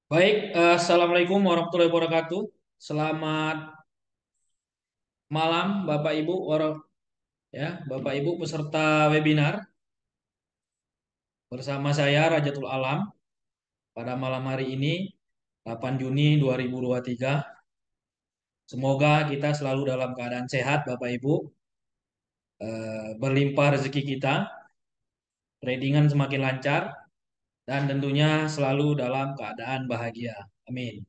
Baik, Assalamualaikum warahmatullahi wabarakatuh. Selamat malam, Bapak Ibu, Bapak Ibu peserta webinar bersama saya Rajatul Alam pada malam hari ini, 8 Juni 2023. Semoga kita selalu dalam keadaan sehat, Bapak Ibu, berlimpah rezeki kita, tradingan semakin lancar, dan tentunya selalu dalam keadaan bahagia. Amin.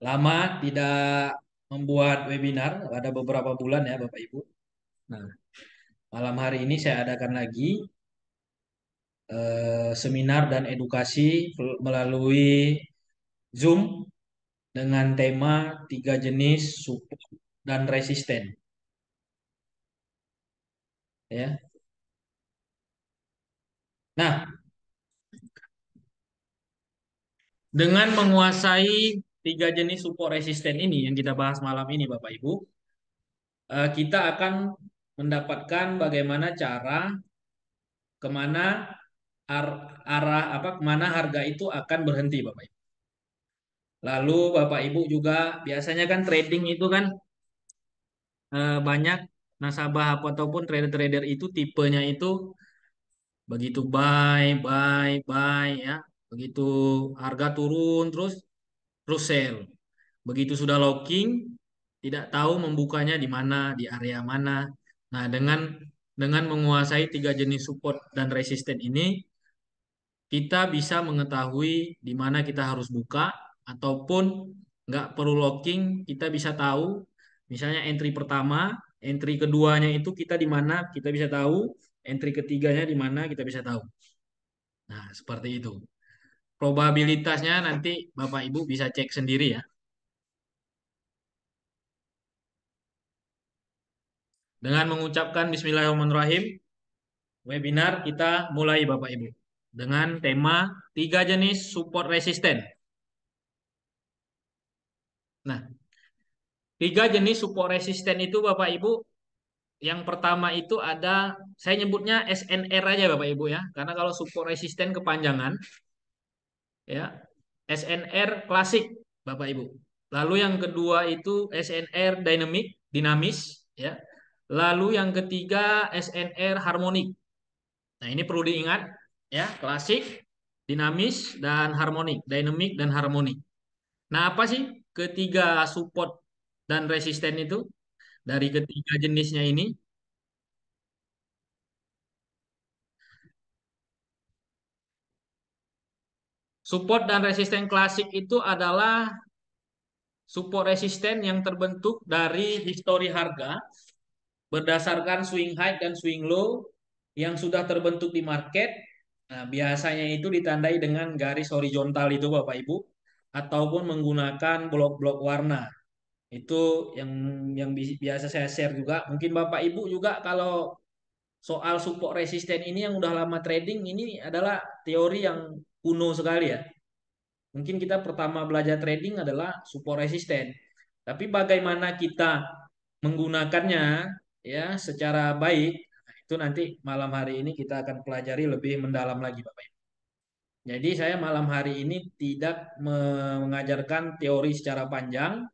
Lama tidak membuat webinar, ada beberapa bulan ya, Bapak Ibu. Nah, malam hari ini saya adakan lagi seminar dan edukasi melalui Zoom dengan tema tiga jenis support dan resisten. Ya. Nah, dengan menguasai tiga jenis support resisten ini yang kita bahas malam ini, Bapak Ibu, kita akan mendapatkan bagaimana cara kemana arah apa kemana harga itu akan berhenti, Bapak Ibu. Lalu Bapak Ibu juga biasanya kan trading itu kan banyak nasabah ataupun trader-trader itu tipenya itu begitu buy ya. Begitu harga turun terus sell. Begitu sudah locking tidak tahu membukanya di mana, di area mana. Nah, dengan menguasai tiga jenis support dan resisten ini kita bisa mengetahui di mana kita harus buka ataupun nggak perlu locking, kita bisa tahu misalnya entry pertama, entry keduanya itu kita di mana kita bisa tahu, entry ketiganya di mana kita bisa tahu. Nah, seperti itu. Probabilitasnya nanti Bapak Ibu bisa cek sendiri ya. Dengan mengucapkan Bismillahirrahmanirrahim, webinar kita mulai Bapak Ibu dengan tema tiga jenis support resisten. Nah, tiga jenis support resisten itu Bapak Ibu, yang pertama itu ada, saya nyebutnya SNR aja Bapak Ibu ya, karena kalau support resisten kepanjangan ya, SNR klasik Bapak Ibu. Lalu yang kedua itu SNR dinamis ya. Lalu yang ketiga SNR harmonik. Nah, ini perlu diingat ya, klasik, dinamis dan harmonik, dynamic dan harmonik. Nah, apa sih ketiga support dan resisten itu dari ketiga jenisnya ini? Support dan resisten klasik itu adalah support resisten yang terbentuk dari histori harga berdasarkan swing high dan swing low yang sudah terbentuk di market. Nah, biasanya itu ditandai dengan garis horizontal itu Bapak Ibu ataupun menggunakan blok-blok warna. Itu biasa saya share juga. Mungkin Bapak Ibu juga kalau soal support resisten ini yang udah lama trading ini adalah teori yang kuno sekali ya. Mungkin kita pertama belajar trading adalah support resisten. Tapi bagaimana kita menggunakannya ya secara baik, nah, itu nanti malam hari ini kita akan pelajari lebih mendalam lagi Bapak Ibu. Jadi saya malam hari ini tidak mengajarkan teori secara panjang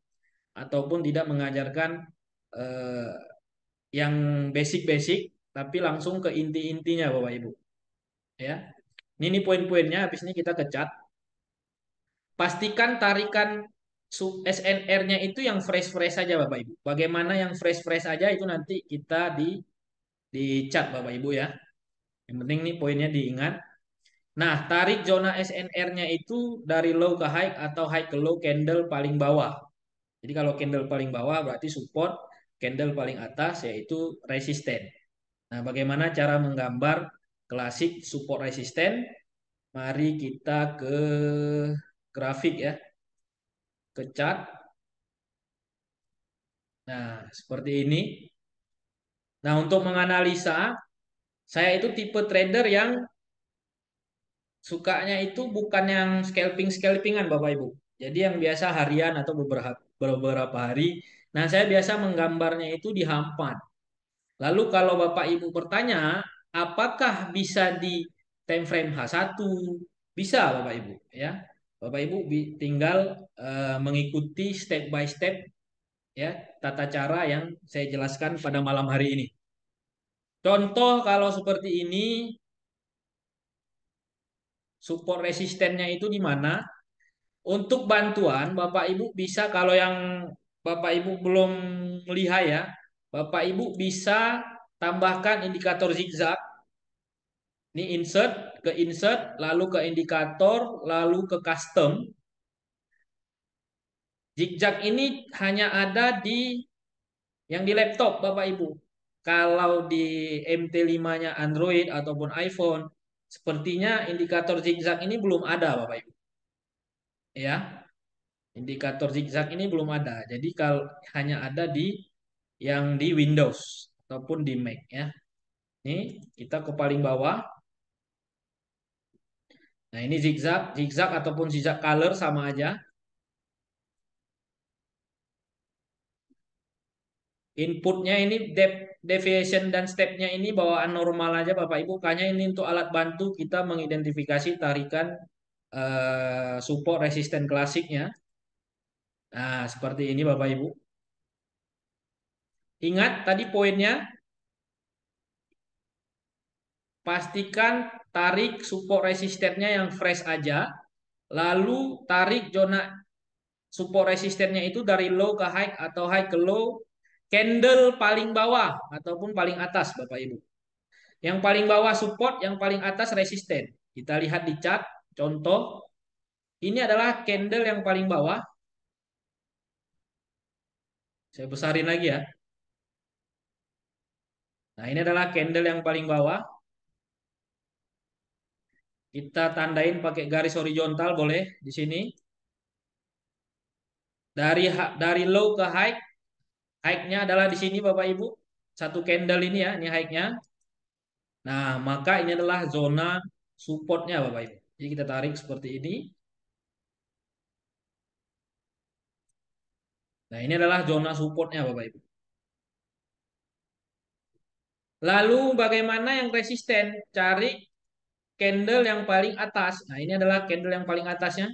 ataupun tidak mengajarkan eh, yang basic-basic, tapi langsung ke inti-intinya Bapak Ibu. Ya, ini poin-poinnya. Habis ini kita kecat. Pastikan tarikan SNR-nya itu yang fresh-fresh saja Bapak Ibu. Bagaimana yang fresh-fresh aja itu nanti kita di chat Bapak Ibu ya. Yang penting nih poinnya diingat. Nah, tarik zona SNR-nya itu dari low ke high atau high ke low candle paling bawah. Jadi kalau candle paling bawah berarti support, candle paling atas yaitu resisten. Nah, bagaimana cara menggambar klasik support resisten? Mari kita ke grafik ya, ke chart. Nah, seperti ini. Nah, untuk menganalisa, saya itu tipe trader yang sukanya itu bukan yang scalpingan Bapak Ibu. Jadi yang biasa harian atau beberapa hari. Nah, saya biasa menggambarnya itu di H4. Lalu kalau Bapak Ibu bertanya, apakah bisa di time frame H1, Bisa Bapak Ibu ya. Bapak Ibu tinggal mengikuti step by step ya tata cara yang saya jelaskan pada malam hari ini. Contoh kalau seperti ini support resistennya itu di mana? Untuk bantuan Bapak Ibu bisa kalau yang Bapak Ibu belum melihat ya, Bapak Ibu bisa tambahkan indikator zigzag. Ini insert, lalu ke indikator, lalu ke custom. Zigzag ini hanya ada di yang di laptop Bapak Ibu. Kalau di MT5-nya Android ataupun iPhone, sepertinya indikator zigzag ini belum ada Bapak Ibu. Ya, indikator zigzag ini belum ada. Jadi kalau hanya ada di yang di Windows ataupun di Mac ya. Ini kita ke paling bawah. Nah, ini zigzag ataupun zigzag color sama aja. Inputnya ini depth, deviation dan stepnya ini bawaan normal aja Bapak Ibu. Kayaknya ini untuk alat bantu kita mengidentifikasi tarikan support resisten klasiknya. Nah, seperti ini Bapak Ibu. Ingat tadi poinnya, pastikan tarik support resistennya yang fresh aja. Lalu tarik zona support resistennya itu dari low ke high atau high ke low. Candle paling bawah ataupun paling atas Bapak Ibu. Yang paling bawah support, yang paling atas resisten. Kita lihat di chart, contoh. Ini adalah candle yang paling bawah. Saya besarin lagi ya. Nah, ini adalah candle yang paling bawah. Kita tandain pakai garis horizontal boleh di sini. Dari low ke high, high-nya adalah di sini Bapak Ibu. Satu candle ini ya, ini high-nya. Nah, maka ini adalah zona supportnya Bapak Ibu. Jadi kita tarik seperti ini. Nah, ini adalah zona supportnya Bapak Ibu. Lalu bagaimana yang resisten? Cari candle yang paling atas. Nah, ini adalah candle yang paling atasnya.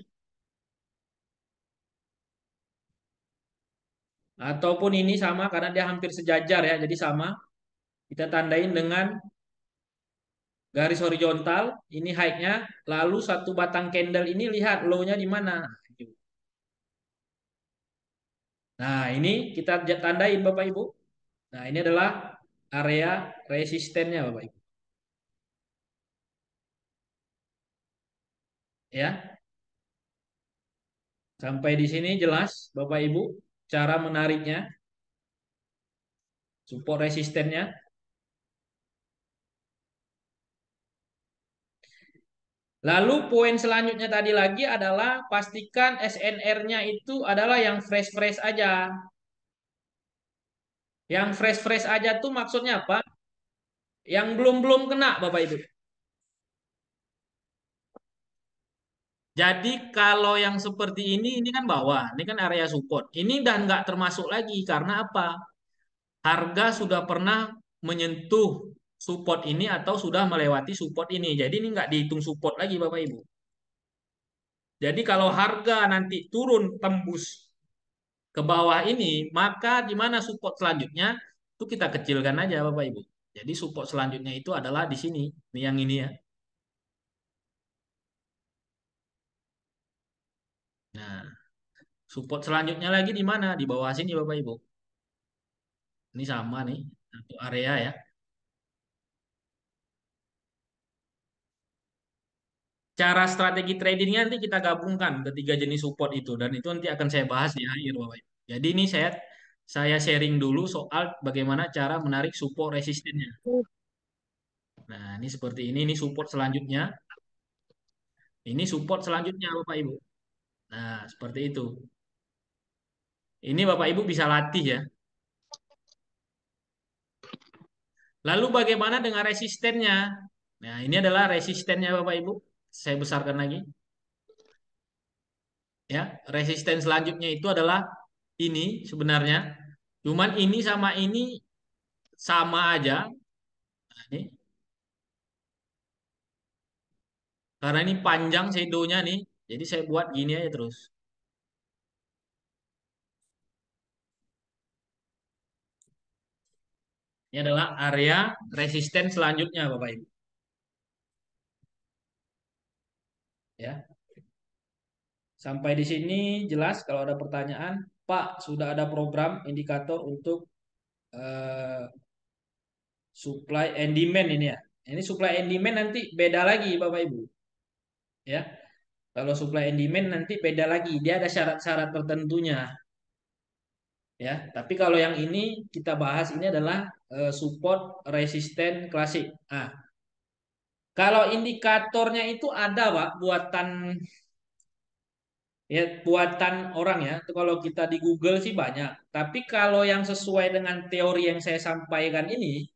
Ataupun ini sama karena dia hampir sejajar ya. Jadi sama. Kita tandain dengan garis horizontal. Ini high-nya. Lalu satu batang candle ini lihat low-nya di mana. Nah, ini kita tandain Bapak Ibu. Nah, ini adalah area resistennya Bapak Ibu. Ya, sampai di sini jelas Bapak Ibu cara menariknya, support resistennya. Lalu poin selanjutnya tadi lagi adalah pastikan SNR-nya itu adalah yang fresh-fresh aja. Yang fresh-fresh aja tuh maksudnya apa? Yang belum-belum kena Bapak Ibu. Jadi kalau yang seperti ini kan bawah, ini kan area support. Ini dan nggak termasuk lagi karena apa? Harga sudah pernah menyentuh support ini atau sudah melewati support ini. Jadi ini nggak dihitung support lagi Bapak Ibu. Jadi kalau harga nanti turun tembus ke bawah ini, maka di mana support selanjutnya itu kita kecilkan aja Bapak Ibu. Jadi support selanjutnya itu adalah di sini, ini yang ini ya. Nah, support selanjutnya lagi di mana? Di bawah sini Bapak Ibu. Ini sama nih, satu area ya. Cara strategi tradingnya nanti kita gabungkan ketiga jenis support itu dan itu nanti akan saya bahas di akhir Bapak Ibu. Jadi ini saya sharing dulu soal bagaimana cara menarik support resistennya. Nah, ini seperti ini support selanjutnya. Ini support selanjutnya Bapak Ibu. Nah, seperti itu. Ini Bapak Ibu bisa latih ya. Lalu bagaimana dengan resistennya? Nah, ini adalah resistennya Bapak Ibu. Saya besarkan lagi ya. Resisten selanjutnya itu adalah ini sebenarnya. Cuman ini sama ini sama aja. Nah, ini Karena ini panjang shadownya nih, jadi saya buat gini aja terus. Ini adalah area resisten selanjutnya, Bapak Ibu. Ya, sampai di sini jelas. Kalau ada pertanyaan, Pak, sudah ada program indikator untuk eh, supply and demand ini ya. Ini supply and demand nanti beda lagi, Bapak Ibu. Ya, kalau supply and demand nanti beda lagi. Dia ada syarat-syarat tertentunya. Ya, tapi kalau yang ini kita bahas ini adalah support resisten klasik. Ah, kalau indikatornya itu ada, Pak, buatan ya buatan orang ya. Itu kalau kita di Google sih banyak. Tapi kalau yang sesuai dengan teori yang saya sampaikan ini,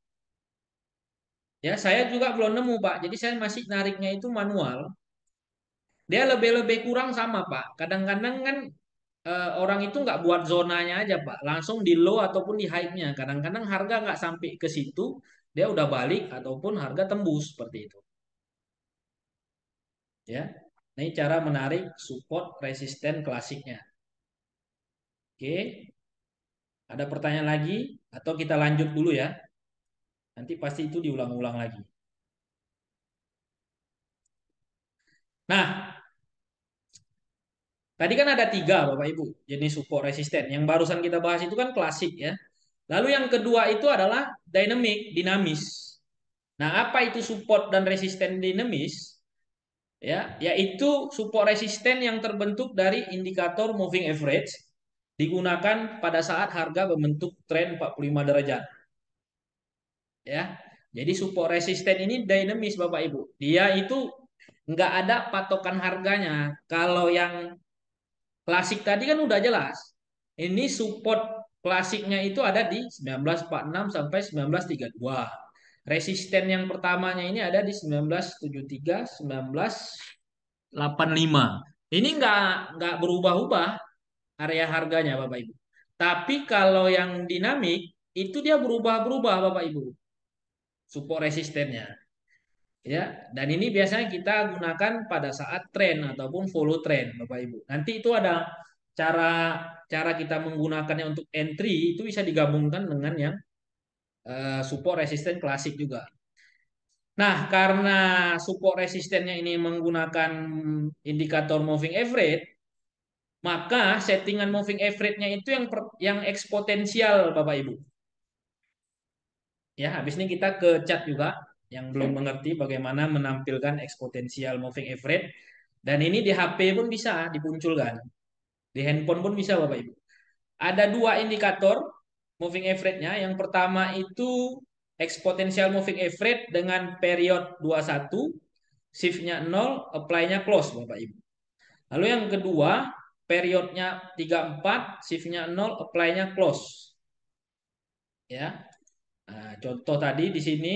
ya saya juga belum nemu, Pak. Jadi saya masih nariknya itu manual. Dia lebih-lebih kurang sama, Pak. Kadang-kadang kan orang itu nggak buat zonanya aja, Pak. Langsung di low ataupun di high-nya. Kadang-kadang harga nggak sampai ke situ, dia udah balik ataupun harga tembus seperti itu. Ya, ini cara menarik support resisten klasiknya. Oke, ada pertanyaan lagi atau kita lanjut dulu ya? Nanti pasti itu diulang-ulang lagi. Nah, tadi kan ada tiga Bapak Ibu jenis support resisten. Yang barusan kita bahas itu kan klasik ya. Lalu yang kedua itu adalah dinamis. Nah, apa itu support dan resisten dinamis? Ya, yaitu support resisten yang terbentuk dari indikator moving average digunakan pada saat harga membentuk tren 45 derajat. Ya. Jadi support resisten ini dinamis Bapak Ibu. Dia itu nggak ada patokan harganya. Kalau yang klasik tadi kan udah jelas. Ini support klasiknya itu ada di 1946 sampai 1932. Resisten yang pertamanya ini ada di 1973, 1985. Ini nggak berubah-ubah area harganya Bapak Ibu. Tapi kalau yang dinamik itu dia berubah-berubah Bapak Ibu. Support resistennya. Ya, dan ini biasanya kita gunakan pada saat tren ataupun follow tren, Bapak Ibu. Nanti itu ada cara cara kita menggunakannya untuk entry itu bisa digabungkan dengan yang support resisten klasik juga. Nah, karena support resistennya ini menggunakan indikator moving average, maka settingan moving average-nya itu yang eksponensial, Bapak Ibu. Ya, habis ini kita ke chat juga yang belum mengerti bagaimana menampilkan eksponensial moving average. Dan ini di HP pun bisa dimunculkan. Di handphone pun bisa Bapak Ibu. Ada dua indikator moving average-nya. Yang pertama itu eksponensial moving average dengan period 21, shift-nya 0, apply-nya close Bapak Ibu. Lalu yang kedua, periodnya 34, shift-nya 0, apply-nya close. Ya. Nah, contoh tadi di sini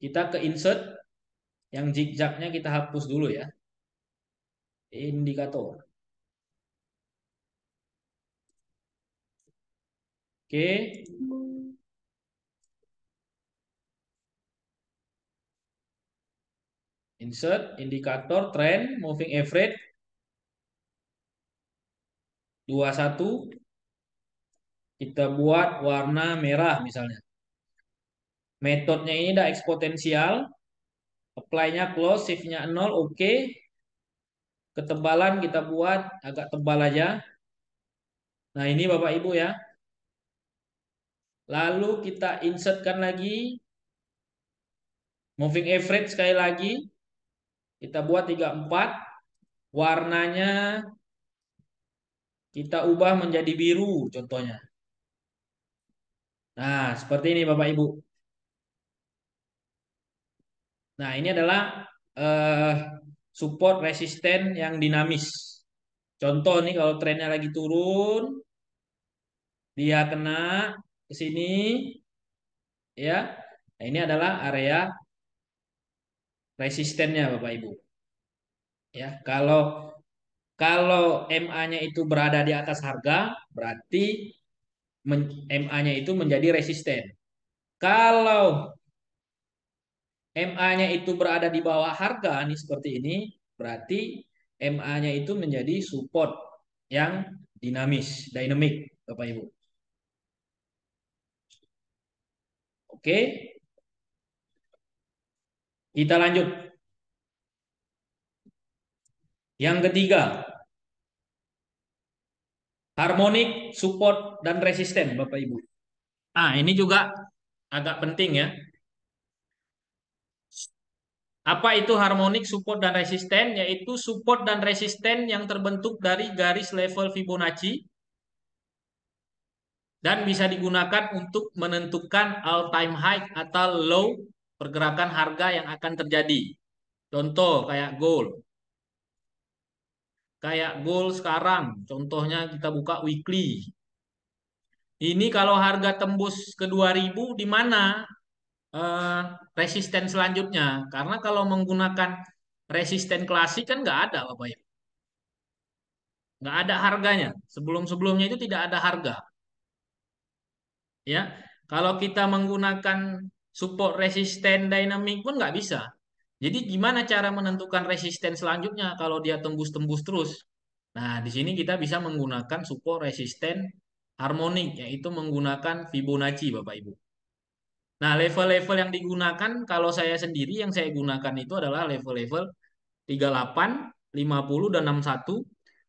kita ke insert yang zigzagnya kita hapus dulu ya. Indikator. Oke. Insert indikator trend moving average 21 kita buat warna merah misalnya. Metodenya ini udah eksponensial, apply-nya close, shift-nya 0, oke. Ketebalan kita buat agak tebal aja. Nah, ini Bapak Ibu ya. Lalu kita insertkan lagi moving average sekali lagi. Kita buat 34. Warnanya kita ubah menjadi biru contohnya. Nah, seperti ini Bapak Ibu. Nah, ini adalah eh, support resisten yang dinamis. Contoh nih kalau trennya lagi turun, dia kena ke sini ya. Nah, ini adalah area resistennya Bapak Ibu. Ya, kalau kalau MA-nya itu berada di atas harga, berarti MA-nya itu menjadi resisten. Kalau MA-nya itu berada di bawah harga nih seperti ini, berarti MA-nya itu menjadi support yang dynamic, Bapak Ibu. Oke, kita lanjut. Yang ketiga, harmonik, support, dan resisten, Bapak Ibu. Ah, ini juga agak penting ya. Apa itu harmonik, support, dan resisten? Yaitu support dan resisten yang terbentuk dari garis level Fibonacci dan bisa digunakan untuk menentukan all time high atau low pergerakan harga yang akan terjadi. Contoh kayak gold. Kayak gold sekarang, contohnya kita buka weekly. Ini kalau harga tembus ke 2000 di mana eh, resisten selanjutnya? Karena kalau menggunakan resisten klasik kan nggak ada, Bapak Ibu. Nggak ada harganya. Sebelum-sebelumnya itu tidak ada harga. Ya, kalau kita menggunakan support resisten dynamic pun nggak bisa. Jadi gimana cara menentukan resisten selanjutnya kalau dia tembus-tembus terus? Nah, di sini kita bisa menggunakan support resisten harmonik, yaitu menggunakan Fibonacci, Bapak Ibu. Nah, level-level yang digunakan kalau saya sendiri yang saya gunakan itu adalah level-level 38, 50, dan 61.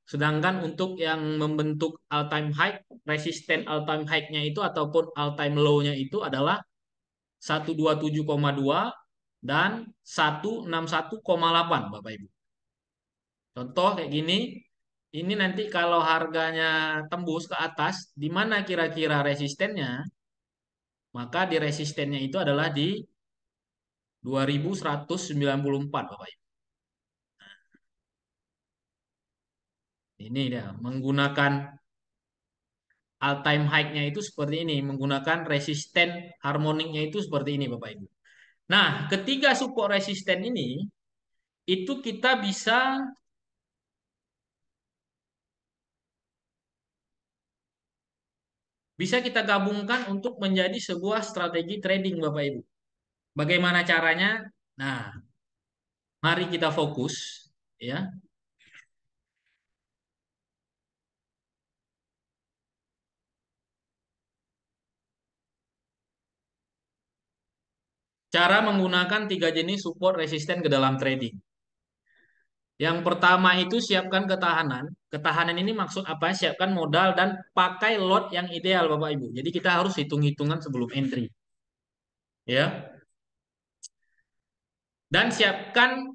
Sedangkan untuk yang membentuk all time high, resisten all time high-nya itu ataupun all time low-nya itu adalah 127,2 dan 161,8, Bapak Ibu. Contoh kayak gini, ini nanti kalau harganya tembus ke atas, di mana kira-kira resistennya? Maka di resistennya itu adalah di 2194, Bapak Ibu. Ini dia, menggunakan all time high-nya itu seperti ini, menggunakan resisten harmoniknya itu seperti ini, Bapak Ibu. Nah, ketiga support resisten ini itu kita bisa kita gabungkan untuk menjadi sebuah strategi trading, Bapak Ibu. Bagaimana caranya? Nah, mari kita fokus ya. Cara menggunakan tiga jenis support resisten ke dalam trading. Yang pertama itu siapkan ketahanan. Ketahanan ini maksud apa? Siapkan modal dan pakai lot yang ideal, Bapak Ibu. Jadi kita harus hitung-hitungan sebelum entry, ya. Dan siapkan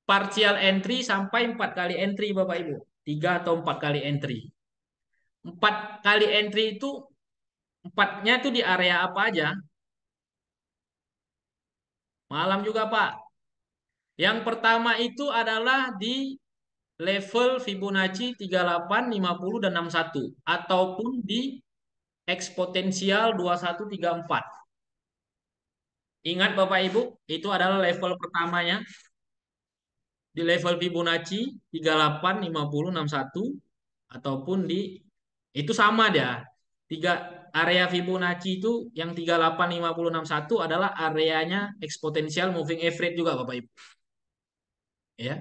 partial entry sampai 4 kali entry, Bapak Ibu. 3 atau 4 kali entry. 4 kali entry itu empatnya tuh di area apa aja? Malam juga, Pak. Yang pertama itu adalah di level Fibonacci 38, 50, dan 61 ataupun di eksponensial 2134. Ingat Bapak Ibu, itu adalah level pertamanya di level Fibonacci 38, 50, 61 ataupun di itu sama dia. Tiga area Fibonacci itu yang 38, 50, 61 adalah areanya eksponensial moving average juga Bapak Ibu. Ya.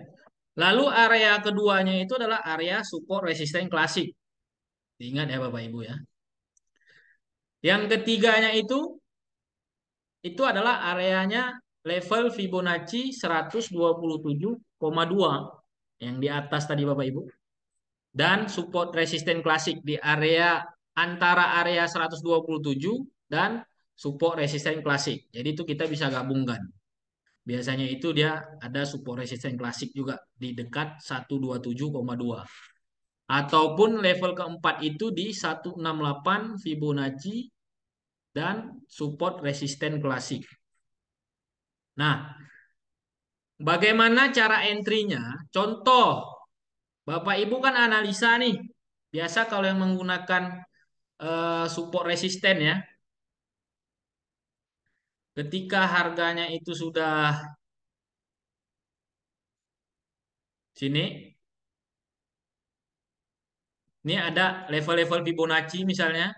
Lalu area keduanya itu adalah area support resisten klasik. Ingat ya Bapak Ibu ya. Yang ketiganya itu adalah areanya level Fibonacci 127,2 yang di atas tadi Bapak Ibu. Dan support resisten klasik di area antara area 127 dan support resisten klasik. Jadi itu kita bisa gabungkan. Biasanya itu dia ada support resisten klasik juga di dekat 127,2. Ataupun level keempat itu di 168 Fibonacci dan support resisten klasik. Nah, bagaimana cara entry-nya? Contoh, Bapak Ibu kan analisa nih. Biasa kalau yang menggunakan support resisten ya, ketika harganya itu sudah sini, ini ada level-level Fibonacci misalnya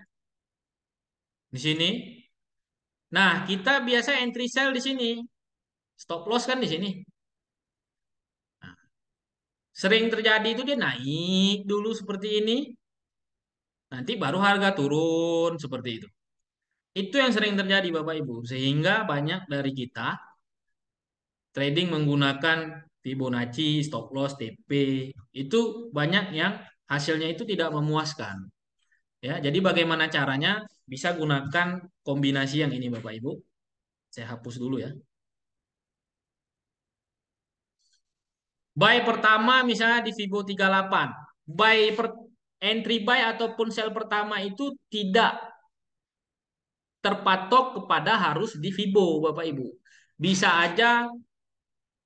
di sini. Nah, kita biasa entry sell di sini. Stop loss kan di sini. Nah, sering terjadi itu dia naik dulu seperti ini, nanti baru harga turun seperti itu. Itu yang sering terjadi Bapak Ibu. Sehingga banyak dari kita trading menggunakan Fibonacci, stop loss, TP. Itu banyak yang hasilnya itu tidak memuaskan. Ya, jadi bagaimana caranya? Bisa gunakan kombinasi yang ini Bapak Ibu. Saya hapus dulu ya. Buy pertama misalnya di Fibo 38. Buy per, entry buy ataupun sell pertama itu tidak terpatok kepada harus di Fibo Bapak Ibu. Bisa aja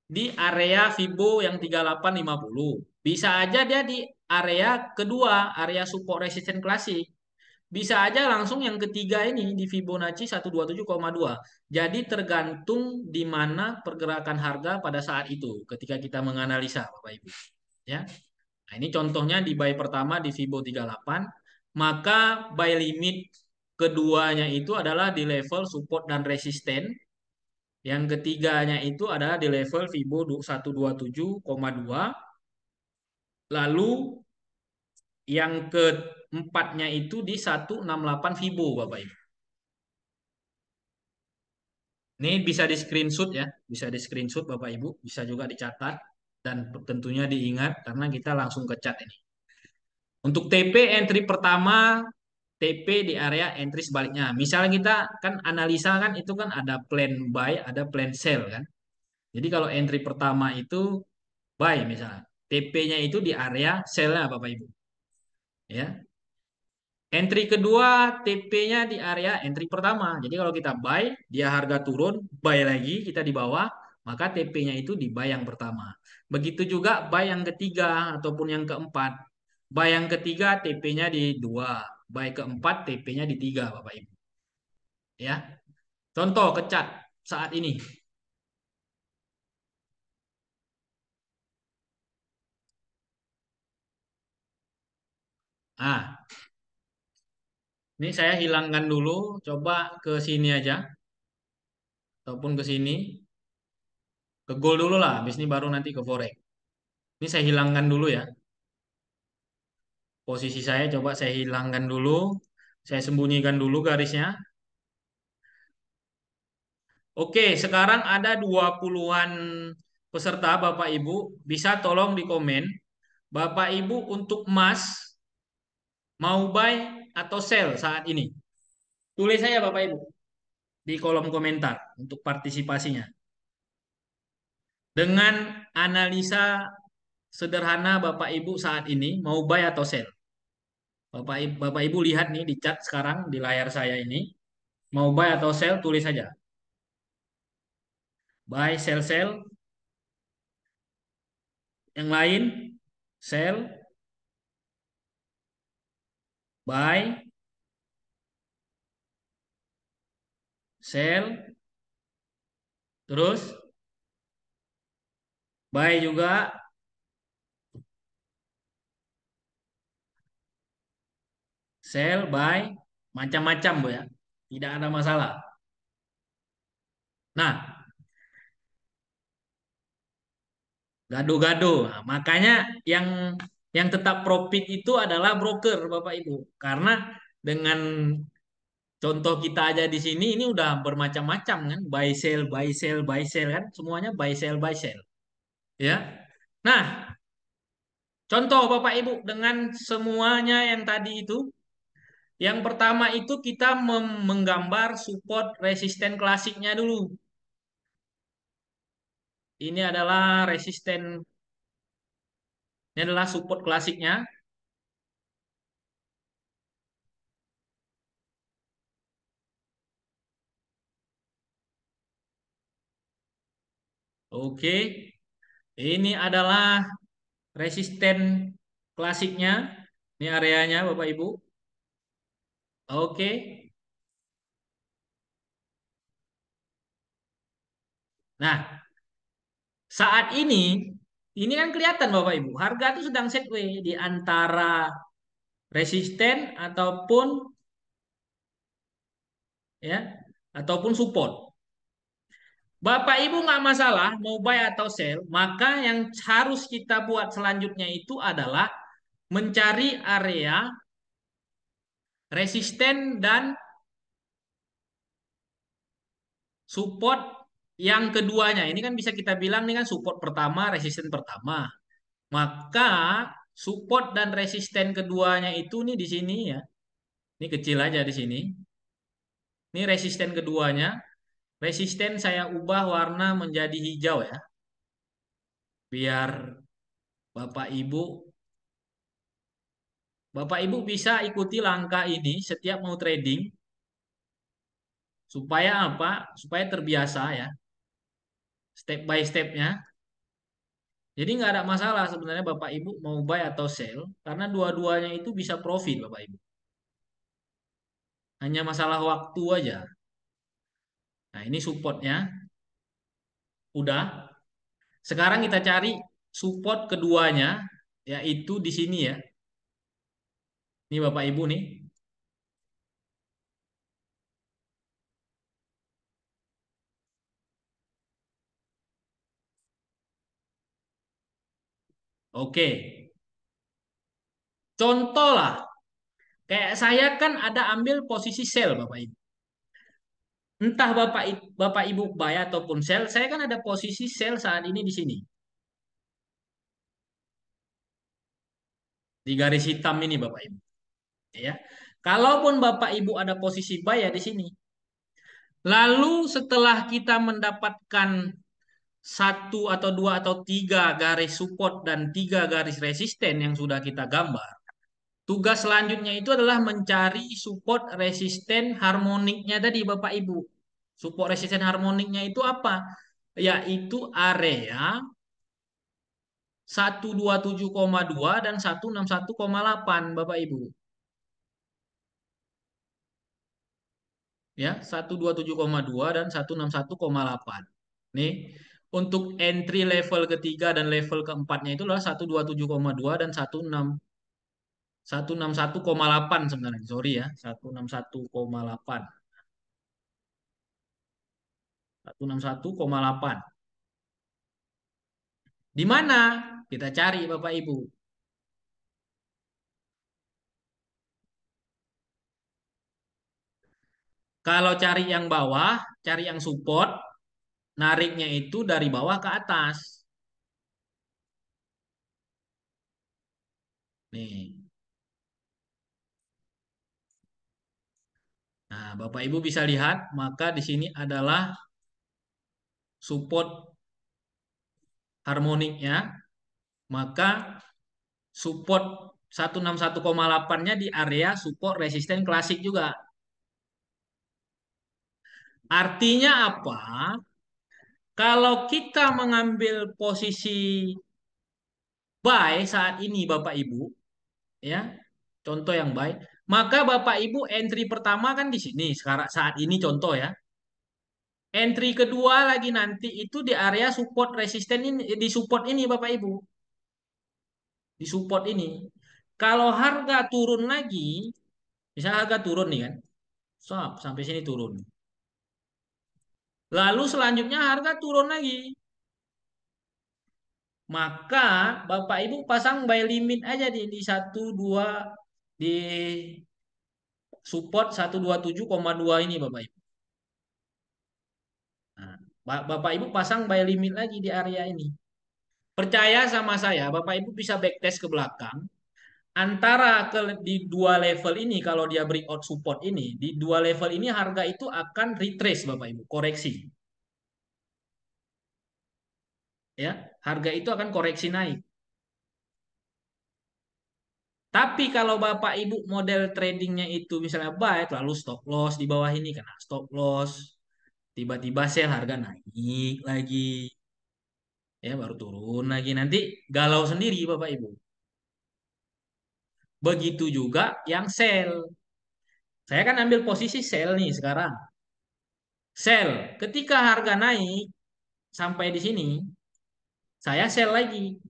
di area Fibo yang 3850. Bisa aja dia di area kedua, area support resistance klasik. Bisa aja langsung yang ketiga ini di Fibonacci 127,2. Jadi tergantung di mana pergerakan harga pada saat itu ketika kita menganalisa Bapak Ibu. Ya. Nah, ini contohnya di buy pertama di Fibo 38, maka buy limit keduanya itu adalah di level support dan resisten. Yang ketiganya itu adalah di level Fibo 127,2. Lalu yang keempatnya itu di 168 Fibo Bapak Ibu. Ini bisa di screenshot ya, bisa di screenshot Bapak Ibu, bisa juga dicatat dan tentunya diingat karena kita langsung ke chat ini. Untuk TP entry pertama, TP di area entry sebaliknya. Misalnya kita kan analisa kan itu kan ada plan buy, ada plan sell kan. Jadi kalau entry pertama itu buy misalnya, TP-nya itu di area sell-nya Bapak Ibu. Ya. Entry kedua TP-nya di area entry pertama. Jadi kalau kita buy, dia harga turun, buy lagi kita di bawah, maka TP-nya itu di buy yang pertama. Begitu juga buy yang ketiga ataupun yang keempat. Buy yang ketiga TP-nya di 2, buy keempat TP-nya di 3, Bapak Ibu. Ya. Contoh kecat saat ini. Ah, ini saya hilangkan dulu, coba ke sini aja ataupun ke sini. Ke gold dulu lah, habis ini baru nanti ke forex. Ini saya hilangkan dulu ya. Posisi saya coba saya hilangkan dulu. Saya sembunyikan dulu garisnya. Oke, sekarang ada 20-an peserta Bapak Ibu. Bisa tolong di komen. Bapak Ibu untuk emas mau buy atau sell saat ini? Tulis saya Bapak Ibu di kolom komentar untuk partisipasinya. Dengan analisa sederhana Bapak Ibu saat ini mau buy atau sell? Bapak Ibu lihat nih di chat sekarang di layar saya ini. Mau buy atau sell tulis saja. Buy, sell, sell. Yang lain, sell, buy, sell, terus buy juga, sell, buy, macam-macam Bu ya. Tidak ada masalah. Nah, gaduh-gaduh. Nah, makanya yang yang tetap profit itu adalah broker Bapak Ibu. Karena dengan contoh kita aja di sini ini udah bermacam-macam kan, buy sell, buy sell, buy sell kan, semuanya buy sell, buy sell. Ya. Nah, contoh Bapak Ibu dengan semuanya yang tadi itu, yang pertama itu kita menggambar support resisten klasiknya dulu. Ini adalah resisten, ini adalah support klasiknya. Oke, ini adalah resisten klasiknya. Ini areanya Bapak Ibu. Oke. Nah, saat ini kan kelihatan Bapak Ibu, harga itu sedang sideways di antara resisten ataupun ya ataupun support. Bapak Ibu nggak masalah mau buy atau sell, maka yang harus kita buat selanjutnya itu adalah mencari area resisten dan support yang keduanya. Ini kan bisa kita bilang ini kan support pertama, resisten pertama. Maka support dan resisten keduanya itu nih di sini ya. Ini kecil aja di sini. Ini resisten keduanya. Resisten saya ubah warna menjadi hijau ya. Biar Bapak Ibu Bapak Ibu bisa ikuti langkah ini setiap mau trading supaya apa? Supaya terbiasa ya. Step by stepnya. Jadi nggak ada masalah sebenarnya Bapak Ibu mau buy atau sell karena dua-duanya itu bisa profit Bapak Ibu. Hanya masalah waktu aja. Nah, ini supportnya udah. Sekarang kita cari support keduanya yaitu di sini ya. Ini Bapak Ibu nih. Oke. Contoh lah. Kayak saya kan ada ambil posisi sell Bapak Ibu. Entah Bapak Ibu buy ataupun sell, saya kan ada posisi sell saat ini di sini. Di garis hitam ini Bapak Ibu, ya. Kalaupun Bapak Ibu ada posisi buy ya di sini. Lalu setelah kita mendapatkan satu atau dua atau tiga garis support dan tiga garis resisten yang sudah kita gambar, tugas selanjutnya itu adalah mencari support resisten harmoniknya tadi Bapak Ibu. Support resisten harmoniknya itu apa? Yaitu area 127,2 dan 161,8 Bapak Ibu. Ya, 127,2 dan 161,8. Nih, untuk entry level ketiga dan level keempatnya itu adalah 127,2 dan 161,8 sebenarnya. Sorry ya, 161,8. 161,8. Di mana? Kita cari Bapak Ibu. Kalau cari yang bawah, cari yang support, nariknya itu dari bawah ke atas. Nih. Nah, Bapak Ibu bisa lihat, maka di sini adalah support harmoniknya, maka support 161,8-nya di area support resisten klasik juga. Artinya apa? Kalau kita mengambil posisi buy saat ini Bapak Ibu, ya, contoh yang buy, maka Bapak Ibu entry pertama kan di sini sekarang saat ini contoh ya. Entry kedua lagi nanti itu di area support resisten ini, di support ini Bapak Ibu, di support ini. Kalau harga turun lagi, misalnya harga turun nih kan, stop sampai sini turun. Lalu selanjutnya harga turun lagi. Maka Bapak Ibu pasang buy limit aja di 12 di support 127,2 ini Bapak Ibu. Nah, Bapak Ibu pasang buy limit lagi di area ini. Percaya sama saya, Bapak Ibu bisa backtest ke belakang. Antara di dua level ini kalau dia breakout support ini, di dua level ini harga itu akan retrace Bapak Ibu, koreksi. Ya, harga itu akan koreksi naik. Tapi kalau Bapak Ibu model tradingnya itu misalnya buy lalu stop loss di bawah ini kena stop loss, tiba-tiba sell harga naik lagi, ya baru turun lagi nanti galau sendiri Bapak Ibu. Begitu juga yang sell. Saya kan ambil posisi sell nih sekarang. Sell ketika harga naik sampai di sini, saya sell lagi.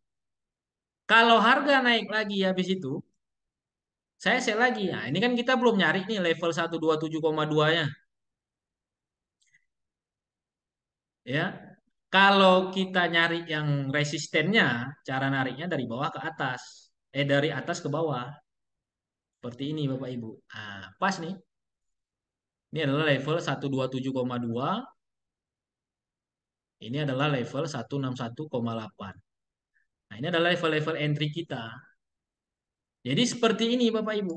Kalau harga naik lagi habis itu, saya sell lagi. Nah, ini kan kita belum nyari nih level 127,2-nya. Ya. Kalau kita nyari yang resistennya, cara nariknya dari bawah ke atas. Dari atas ke bawah. Seperti ini Bapak Ibu. Nah, pas nih. Ini adalah level 127,2. Ini adalah level 161,8. Nah, ini adalah level-level entry kita. Jadi seperti ini Bapak Ibu.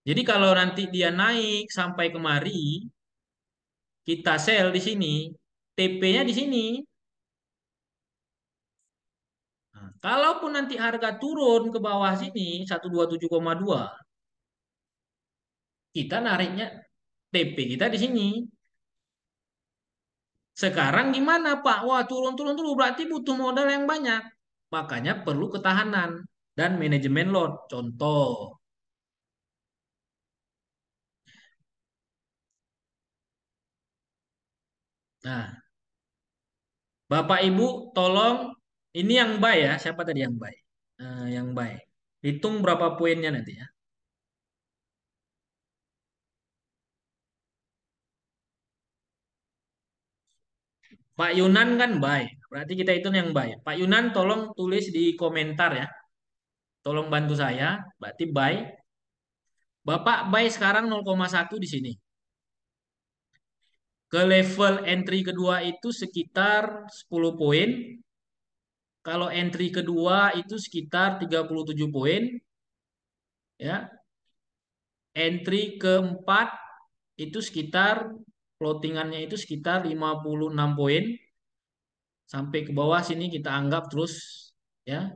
Jadi kalau nanti dia naik sampai kemari, kita sell di sini, TP-nya di sini. Nah, kalaupun nanti harga turun ke bawah sini 127,2, kita nariknya TP kita di sini. Sekarang gimana Pak? Wah, turun-turun dulu berarti butuh modal yang banyak. Makanya perlu ketahanan dan manajemen lot. Contoh. Nah, Bapak Ibu tolong ini yang buy ya. Siapa tadi yang buy? Yang buy. Hitung berapa poinnya nanti ya. Pak Yunan kan buy. Berarti kita hitung yang buy. Pak Yunan tolong tulis di komentar ya. Tolong bantu saya. Berarti buy. Bapak buy sekarang 0,1 di sini. Ke level entry kedua itu sekitar 10 poin. Kalau entry kedua itu sekitar 37 poin. Ya. Entry keempat itu sekitar floatingannya itu sekitar 56 poin. Sampai ke bawah sini kita anggap terus ya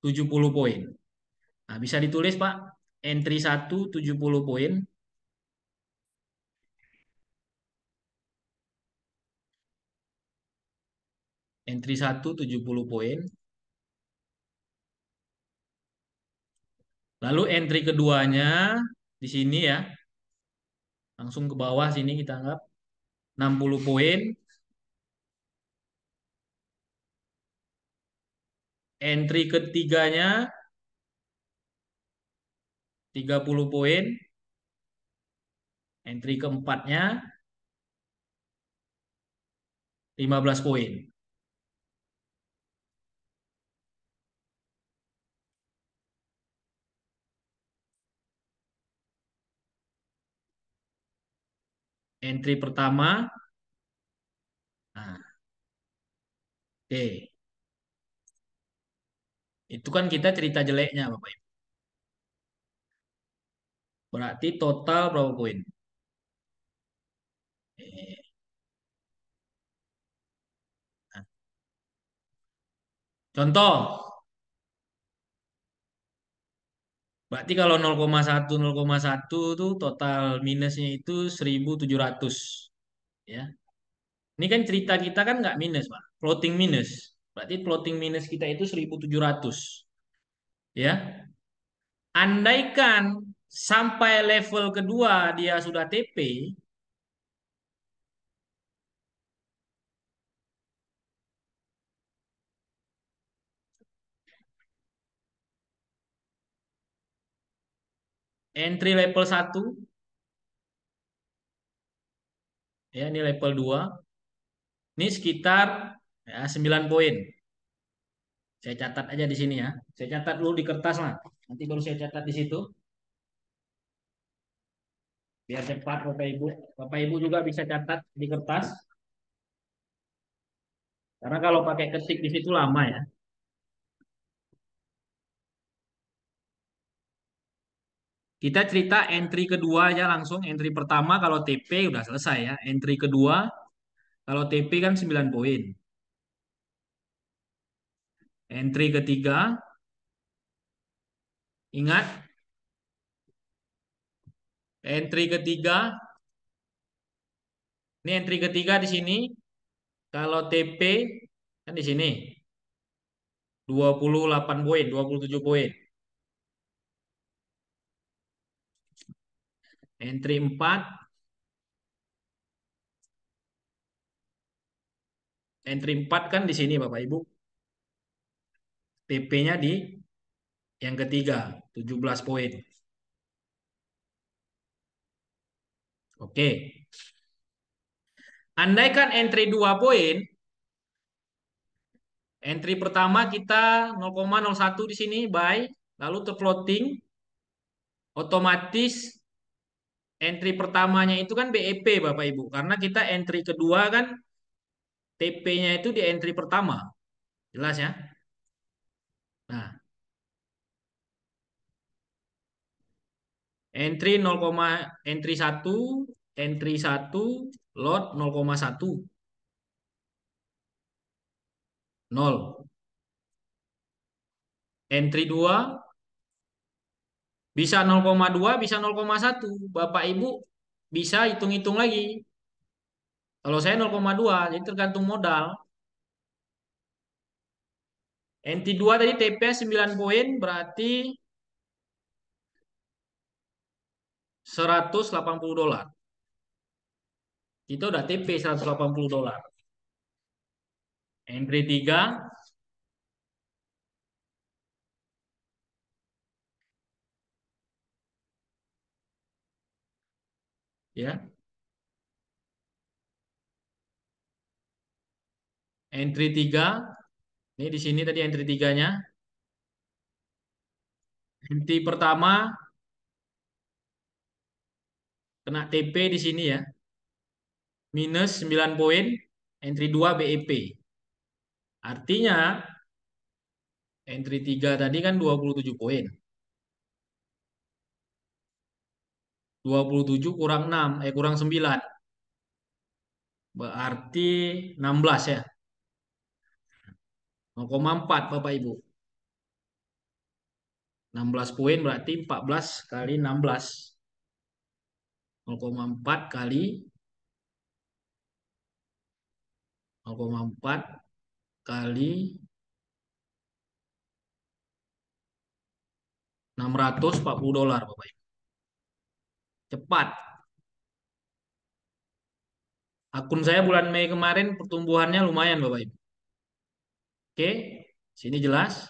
70 poin. Nah, bisa ditulis Pak. Entry satu 70 poin. Entry satu 70 poin. Lalu entry keduanya di sini ya. Langsung ke bawah sini kita anggap 60 poin. Entry ketiganya 30 poin. Entry keempatnya 15 poin. Entry pertama, nah, oke. Itu kan kita cerita jeleknya Bapak Ibu. Berarti total berapa poin? Eh, nah, contoh, berarti kalau 0,1 0,1 tuh total minusnya itu 1.700 ya. Ini kan cerita kita kan nggak minus, Pak. Floating minus. Berarti floating minus kita itu 1.700 ya. Andaikan sampai level kedua dia sudah TP, entry level satu ya ini level 2 ini sekitar ya 9 poin. Saya catat aja di sini ya. Saya catat dulu di kertas lah. Nanti baru saya catat di situ. Biar cepat Bapak Ibu. Bapak Ibu juga bisa catat di kertas. Karena kalau pakai ketik di situ lama ya. Kita cerita entry kedua aja langsung. Entry pertama kalau TP udah selesai ya. Entry kedua kalau TP kan 9 poin. Entry ketiga, ingat entry ketiga, ini entry ketiga di sini. Kalau TP kan di sini 28 poin, 27 poin. Entry 4, entry 4 kan di sini Bapak Ibu. TP-nya di yang ketiga, 17 poin. Oke. Andaikan entry 2 poin, entry pertama kita 0,01 di sini buy, lalu terfloating, otomatis entry pertamanya itu kan BEP Bapak Ibu, karena kita entry kedua kan TP-nya itu di entry pertama. Jelas ya? Nah, entry 0, entry 1, entry 1, lot 0,1, 0. Entry 2 bisa 0,2, bisa 0,1. Bapak Ibu bisa hitung-hitung lagi. Kalau saya 0,2, jadi tergantung modal. Entry 2 tadi TP 9 poin, berarti 180 dolar. Kita udah TP 180 dolar. Entry 3, ya. Entry 3, ini di sini tadi entry 3-nya. Entry pertama kena TP di sini ya. Minus 9 poin, entry 2 BEP. Artinya entry 3 tadi kan 27 poin. 27 kurang 6, kurang 9. Berarti 16 ya. 0,4 Bapak Ibu. 16 poin berarti 14 kali 16. 0,4 kali 0,4 kali 640 dolar Bapak Ibu. Cepat. Akun saya bulan Mei kemarin pertumbuhannya lumayan Bapak Ibu. Oke, sini jelas.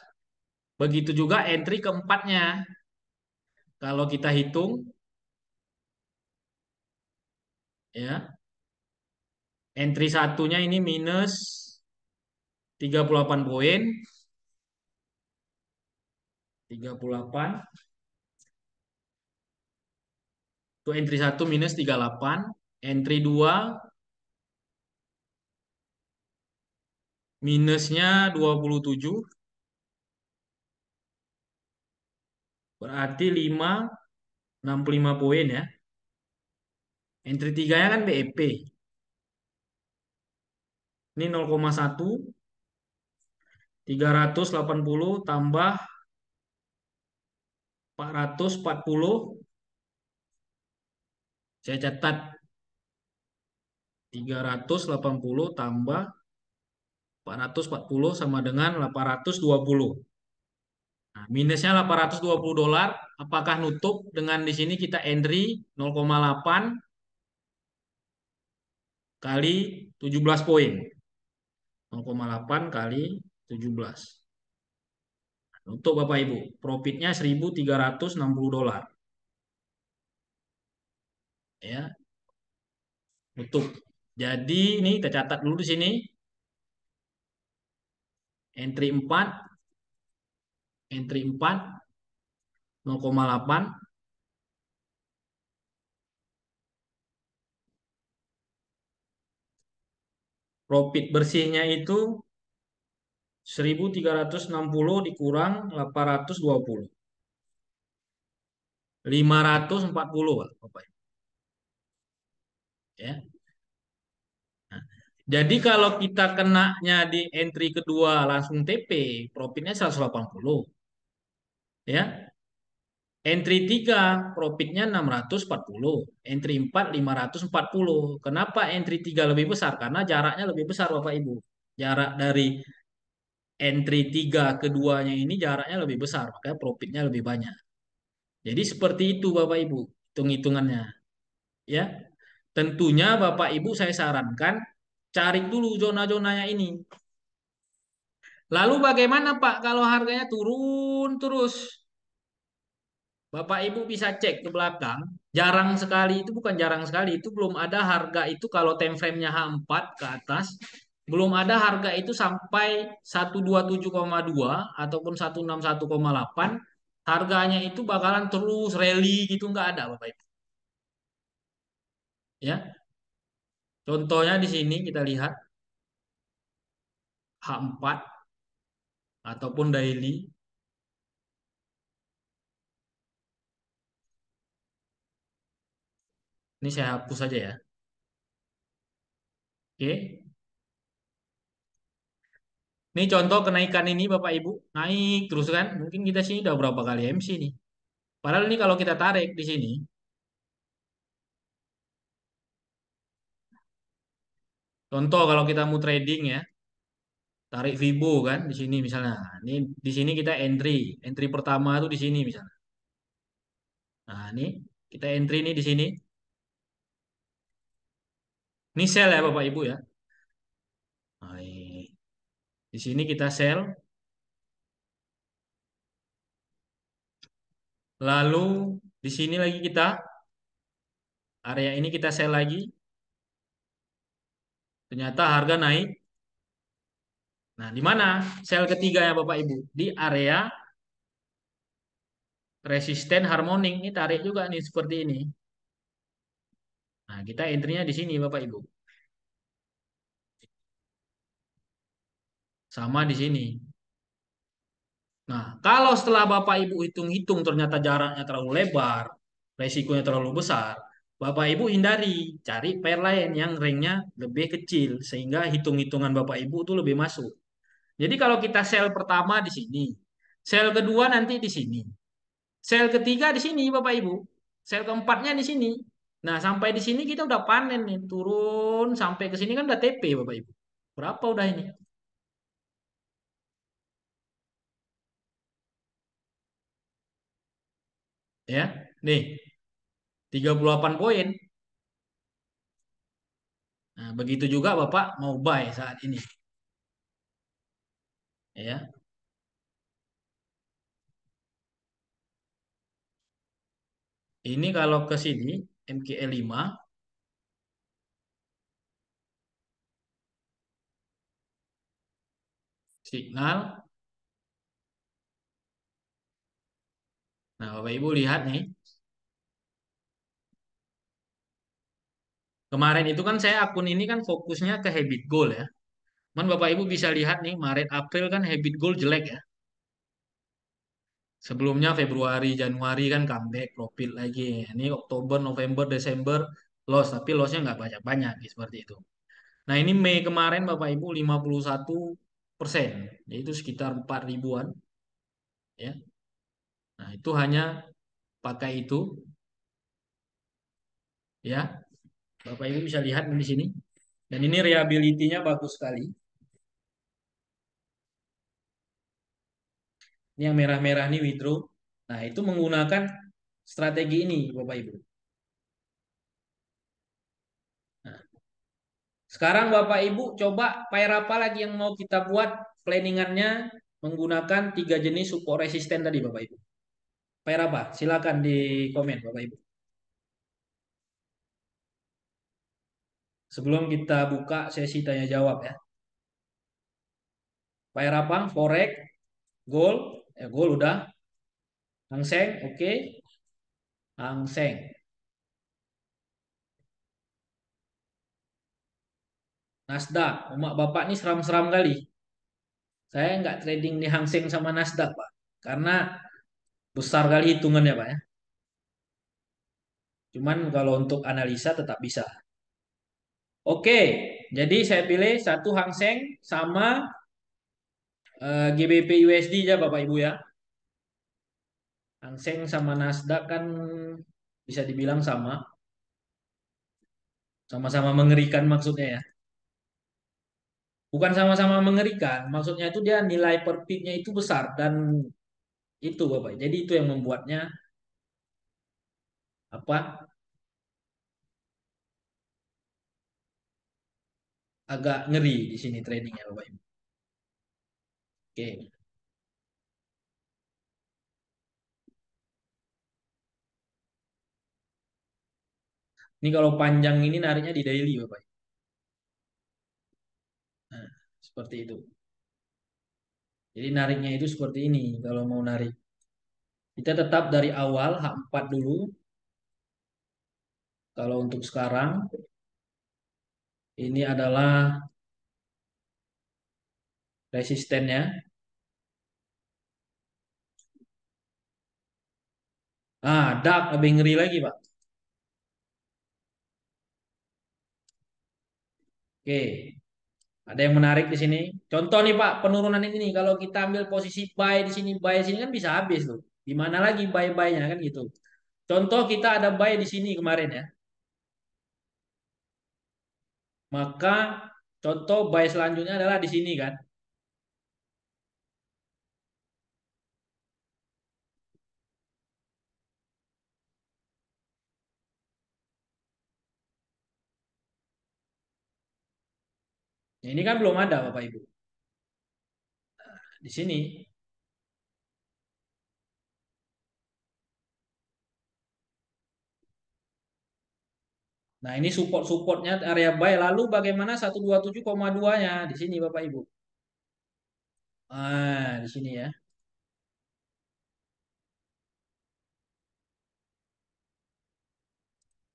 Begitu juga entry keempatnya. Kalau kita hitung ya, entry satunya ini minus 38 poin. 38 itu entry 1 minus 38. Entry 2 minusnya 27. Berarti 65 poin ya. Entry 3-nya kan BEP. Ini 0,1, 380 tambah 440. Saya catat 380 tambah 440 sama dengan 820. Nah, minusnya 820 dolar. Apakah nutup dengan di sini kita entry 0,8 kali 17 poin. 0,8 kali 17. Untuk Bapak Ibu, profitnya 1.360 dolar. Ya, nutup. Jadi ini kita catat dulu di sini. Entry 4, entry 4 0,8, profit bersihnya itu 1.360 dikurang 820. 540 Bapak Ibu. Ya. Nah, jadi kalau kita kenanya di entry kedua langsung TP, profitnya 180. Ya. Entry 3 profitnya 640. Entry 4 540. Kenapa entry 3 lebih besar? Karena jaraknya lebih besar Bapak Ibu. Jarak dari entry 3 keduanya ini jaraknya lebih besar, makanya profitnya lebih banyak. Jadi seperti itu Bapak Ibu, hitung-hitungannya. Ya, tentunya Bapak Ibu saya sarankan cari dulu zona-zonanya ini. Lalu bagaimana Pak kalau harganya turun terus? Bapak Ibu bisa cek ke belakang, jarang sekali itu bukan jarang sekali itu belum ada harga itu kalau time frame-nya H4 ke atas, belum ada harga itu sampai 127,2 ataupun 161,8 harganya itu bakalan terus rally gitu nggak ada Bapak Ibu. Ya, contohnya di sini kita lihat H4 ataupun daily. Ini saya hapus saja ya. Oke. Ini contoh kenaikan ini Bapak Ibu, naik terus kan. Mungkin kita sini udah berapa kali MC nih. Padahal ini kalau kita tarik di sini, contoh kalau kita mau trading ya, tarik Fibo kan di sini misalnya. Ini di sini kita entry, entry pertama tuh di sini misalnya. Nah, ini kita entry nih di sini. Ini sell ya Bapak Ibu ya. Nah, ini. Di sini kita sell, lalu di sini lagi kita area ini kita sell lagi. Ternyata harga naik. Nah, di mana sell ketiga ya Bapak Ibu? Di area resisten harmoning. Ini tarik juga nih seperti ini. Nah, kita entry-nya di sini Bapak Ibu. Sama di sini. Nah, kalau setelah Bapak Ibu hitung-hitung ternyata jaraknya terlalu lebar, resikonya terlalu besar, Bapak Ibu hindari, cari pair lain yang ringnya lebih kecil sehingga hitung-hitungan Bapak Ibu itu lebih masuk. Jadi kalau kita sell pertama di sini, sell kedua nanti di sini, sell ketiga di sini Bapak Ibu, sell keempatnya di sini. Nah, sampai di sini kita udah panen nih, turun sampai ke sini kan udah TP Bapak Ibu. Berapa udah ini? Ya, nih 38 poin. Nah, begitu juga Bapak mau buy saat ini, ya. Ini kalau ke sini MKE 5 signal. Nah, Bapak Ibu lihat nih. Kemarin itu kan saya akun ini kan fokusnya ke habit goal ya. Man Bapak Ibu bisa lihat nih Maret April kan habit goal jelek ya. Sebelumnya Februari Januari kan comeback profit lagi. Ini Oktober November Desember loss tapi lossnya nggak banyak-banyak seperti itu. Nah, ini Mei kemarin Bapak Ibu 51%, yaitu sekitar 4 ribuan ya. Nah, itu hanya pakai itu ya. Bapak Ibu bisa lihat di sini. Dan ini reliability-nya bagus sekali. Ini yang merah-merah nih withdraw. Nah, itu menggunakan strategi ini Bapak Ibu. Nah, sekarang Bapak Ibu coba pair apa lagi yang mau kita buat planningannya menggunakan tiga jenis support resisten tadi Bapak Ibu. Pair apa? Silakan di komen Bapak Ibu. Sebelum kita buka sesi tanya jawab ya. Pair apa? Forex, gold, gold udah. Hang Seng, oke. Hang Seng. Nasdaq, emak bapak nih seram-seram kali. Saya nggak trading di Hang Seng sama Nasdaq, Pak. Karena besar kali hitungannya, Pak ya. Cuman kalau untuk analisa tetap bisa. Oke, jadi saya pilih satu Hang Seng sama GBP USD ya Bapak Ibu ya. Hang Seng sama Nasdaq kan bisa dibilang sama. Sama-sama mengerikan maksudnya ya. Bukan sama-sama mengerikan, maksudnya itu dia nilai per pip-nya itu besar dan itu Bapak. Jadi itu yang membuatnya apa agak ngeri di sini tradingnya Bapak Ibu. Oke. Ini kalau panjang ini nariknya di daily Bapak. Nah, seperti itu. Jadi nariknya itu seperti ini kalau mau narik. Kita tetap dari awal H4 dulu. Kalau untuk sekarang ini adalah resistennya. Dark lebih ngeri lagi, Pak. Oke, ada yang menarik di sini. Contoh nih, Pak, penurunan ini nih. Kalau kita ambil posisi buy di sini kan bisa habis tuh. Di mana lagi buy-buy-nya kan gitu. Contoh kita ada buy di sini kemarin ya. Maka contoh buy selanjutnya adalah di sini kan. Nah, ini kan belum ada Bapak Ibu. Di sini. Nah, ini support-supportnya area buy. Lalu bagaimana 127,2-nya di sini Bapak Ibu. Di sini ya.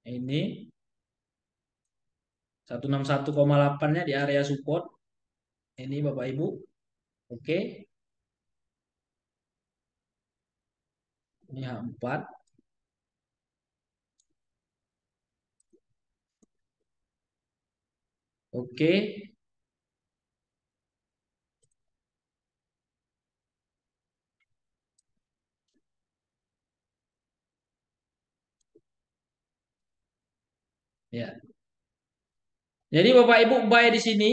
Ini 161,8-nya di area support. Ini Bapak Ibu. Oke. Ini H4. Oke. Ya. Jadi Bapak Ibu buy di sini.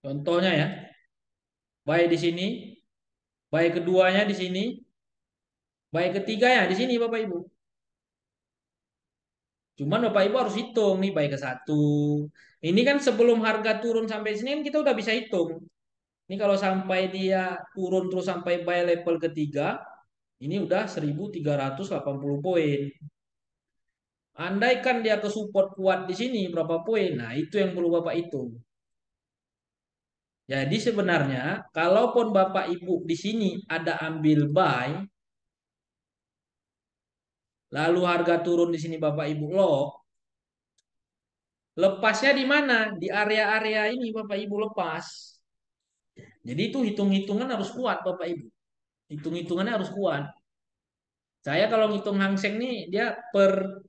Contohnya ya. Buy di sini. Buy keduanya di sini. Buy ketiganya di sini Bapak Ibu. Cuman Bapak Ibu harus hitung nih buy ke satu. Ini kan sebelum harga turun sampai sini kan kita udah bisa hitung. Ini kalau sampai dia turun terus sampai buy level ketiga, ini udah 1.380 poin. Andaikan dia ke support kuat di sini berapa poin? Nah, itu yang perlu Bapak hitung. Jadi sebenarnya kalaupun Bapak Ibu di sini ada ambil buy, lalu harga turun di sini Bapak Ibu lock, lepasnya di mana? Di area-area ini Bapak Ibu lepas. Jadi itu hitung-hitungan harus kuat Bapak Ibu. Hitung-hitungannya harus kuat. Saya kalau ngitung Hang Seng nih dia per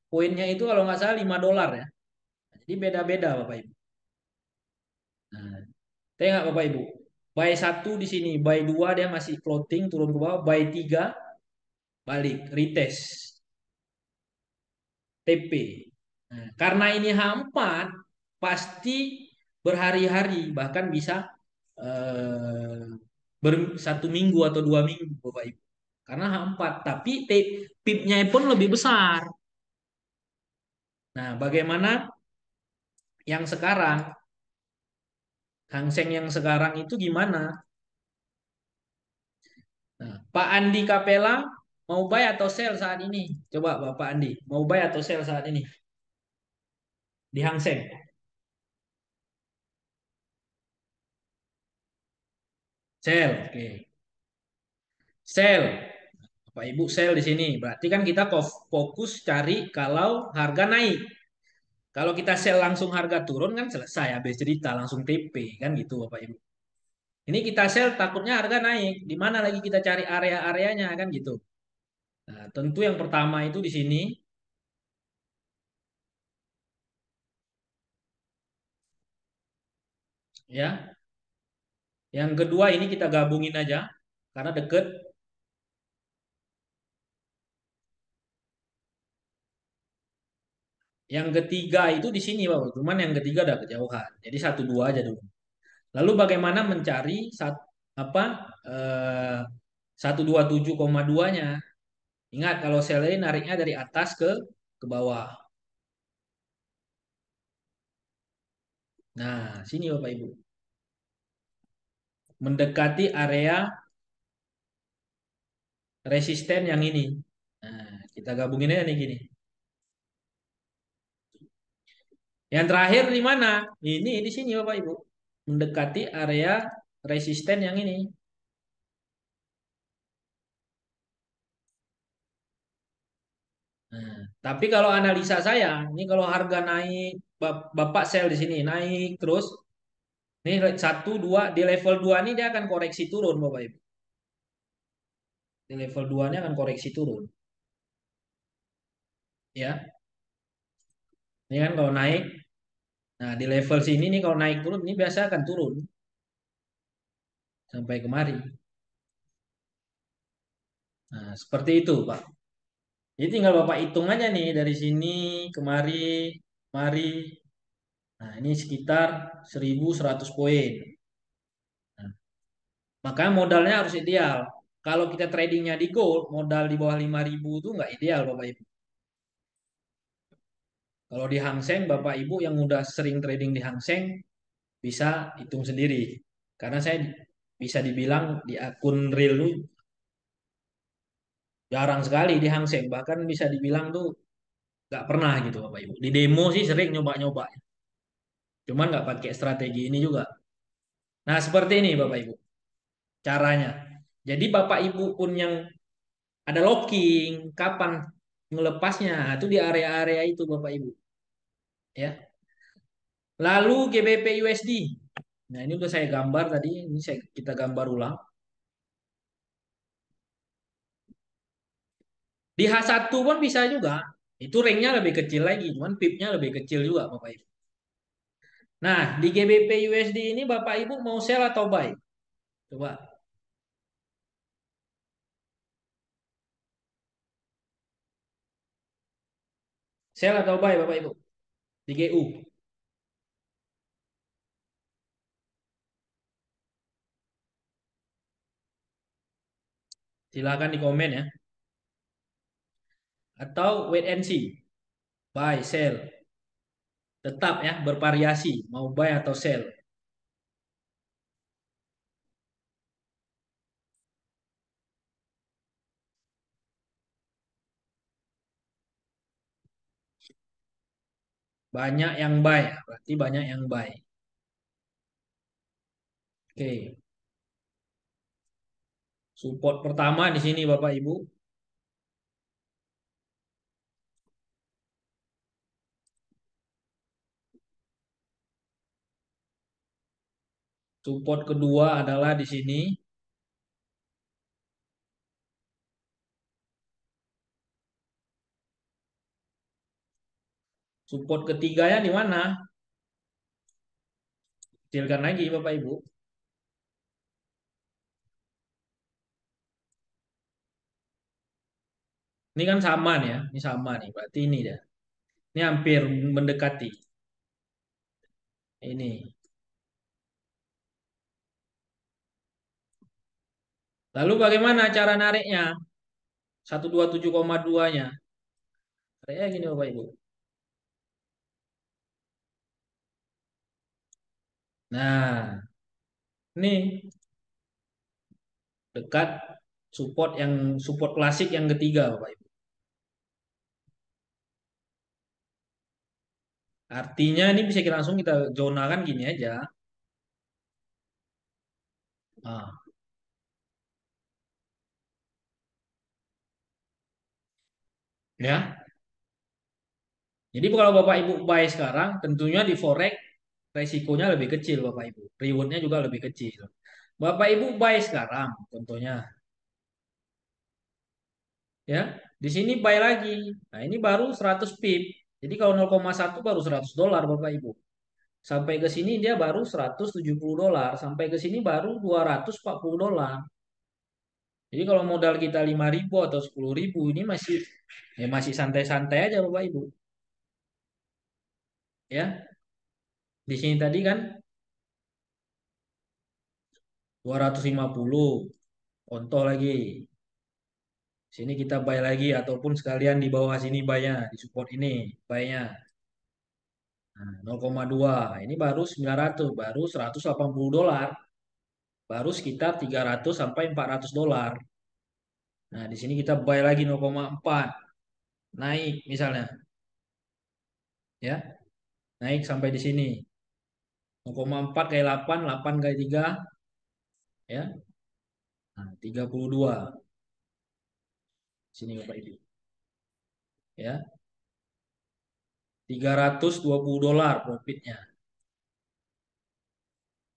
poinnya itu kalau nggak salah $5 ya. Jadi beda-beda Bapak Ibu. Nah, tengok Bapak Ibu. Buy satu di sini, buy dua dia masih floating turun ke bawah, buy tiga balik retest TP. Nah, karena ini H4 pasti berhari-hari bahkan bisa eh, 1 minggu atau 2 minggu Bapak Ibu. Karena H4 tapi pipnya pun lebih besar. Nah, bagaimana yang sekarang Hang Seng yang sekarang itu gimana? Nah, Pak Andi Kapela mau buy atau sell saat ini? Coba Bapak Andi, mau buy atau sell saat ini di Hang Seng? Sell, oke. Sell. Bapak Ibu sell di sini. Berarti kan kita fokus cari kalau harga naik. Kalau kita sell langsung harga turun kan selesai habis cerita langsung TP kan gitu Bapak Ibu. Ini kita sell takutnya harga naik. Di mana lagi kita cari area-areanya kan gitu. Nah, tentu yang pertama itu di sini ya. Yang kedua ini kita gabungin aja karena deket. Yang ketiga itu di sini Bapak. Cuman yang ketiga udah kejauhan. Jadi satu dua aja dulu. Lalu bagaimana mencari apa eh, 127,2-nya? Ingat kalau sell ini nariknya dari atas ke bawah. Nah, sini Bapak Ibu. Mendekati area resisten yang ini. Nah, kita gabungin aja nih gini. Yang terakhir di mana? Ini di sini Bapak Ibu. Mendekati area resisten yang ini. Nah, tapi kalau analisa saya, ini kalau harga naik, Bapak sell di sini naik terus, ini satu dua di level 2 ini dia akan koreksi turun Bapak Ibu. Di level 2 ini akan koreksi turun, ya. Ini kan kalau naik, nah di level sini nih kalau naik turun ini biasa akan turun sampai kemari. Nah, seperti itu, Pak. Jadi tinggal Bapak hitung aja nih dari sini kemari, mari. Nah, ini sekitar 1.100 poin. Nah, makanya modalnya harus ideal. Kalau kita tradingnya di gold, modal di bawah 5.000 itu nggak ideal, Bapak Ibu. Kalau di Hang Seng, Bapak Ibu yang udah sering trading di Hang Seng bisa hitung sendiri. Karena saya bisa dibilang di akun real lu jarang sekali di Hang Seng. Bahkan bisa dibilang tuh nggak pernah gitu, Bapak Ibu. Di demo sih sering nyoba-nyoba. Cuman nggak pakai strategi ini juga. Nah, seperti ini Bapak Ibu caranya. Jadi Bapak Ibu pun yang ada locking, kapan melepasnya? Itu di area-area itu Bapak Ibu, ya. Lalu GBP USD. Nah, ini udah saya gambar tadi, ini kita gambar ulang. Di H1 pun bisa juga. Itu ringnya lebih kecil lagi, cuman pipnya lebih kecil juga Bapak Ibu. Nah, di GBP USD ini Bapak Ibu mau sell atau buy? Coba sell atau buy Bapak Ibu di GU. Silakan di komen ya. Atau wait and see, buy, sell. Tetap ya bervariasi, mau buy atau sell. Banyak yang buy, berarti banyak yang buy. Oke, support pertama di sini Bapak Ibu. Support kedua adalah di sini. Support ketiganya di mana? Kecilkan lagi Bapak Ibu. Ini kan sama nih ya, ini sama nih. Berarti ini dia. Ini hampir mendekati. Ini. Lalu bagaimana cara nariknya? 127,2-nya. Nariknya gini Bapak Ibu. Nah, ini dekat support klasik yang ketiga Bapak Ibu. Artinya ini bisa kita langsung kita zonakan gini aja. Nah, ya. Jadi kalau Bapak Ibu buy sekarang, tentunya di forex resikonya lebih kecil Bapak Ibu. Rewardnya juga lebih kecil. Bapak Ibu buy sekarang, contohnya, ya. Di sini buy lagi. Nah, ini baru 100 pip. Jadi kalau 0,1 baru $100 Bapak Ibu. Sampai ke sini dia baru $170. Sampai ke sini baru $240. Jadi kalau modal kita 5.000 atau 10.000 ini masih santai-santai aja Bapak Ibu. Ya, di sini tadi kan 250. Contoh lagi. Sini kita buy lagi ataupun sekalian di bawah sini buy-nya, di support ini buy-nya. Nah, 0,2. Ini baru 900, baru $180. Baru sekitar 300 sampai $400. Nah, di sini kita buy lagi 0,4. Naik misalnya, ya. Naik sampai di sini. 0,4 kali 8, 8 kali 3, ya. Nah, 32. Sini Bapak Ibu, ya. $320 profitnya.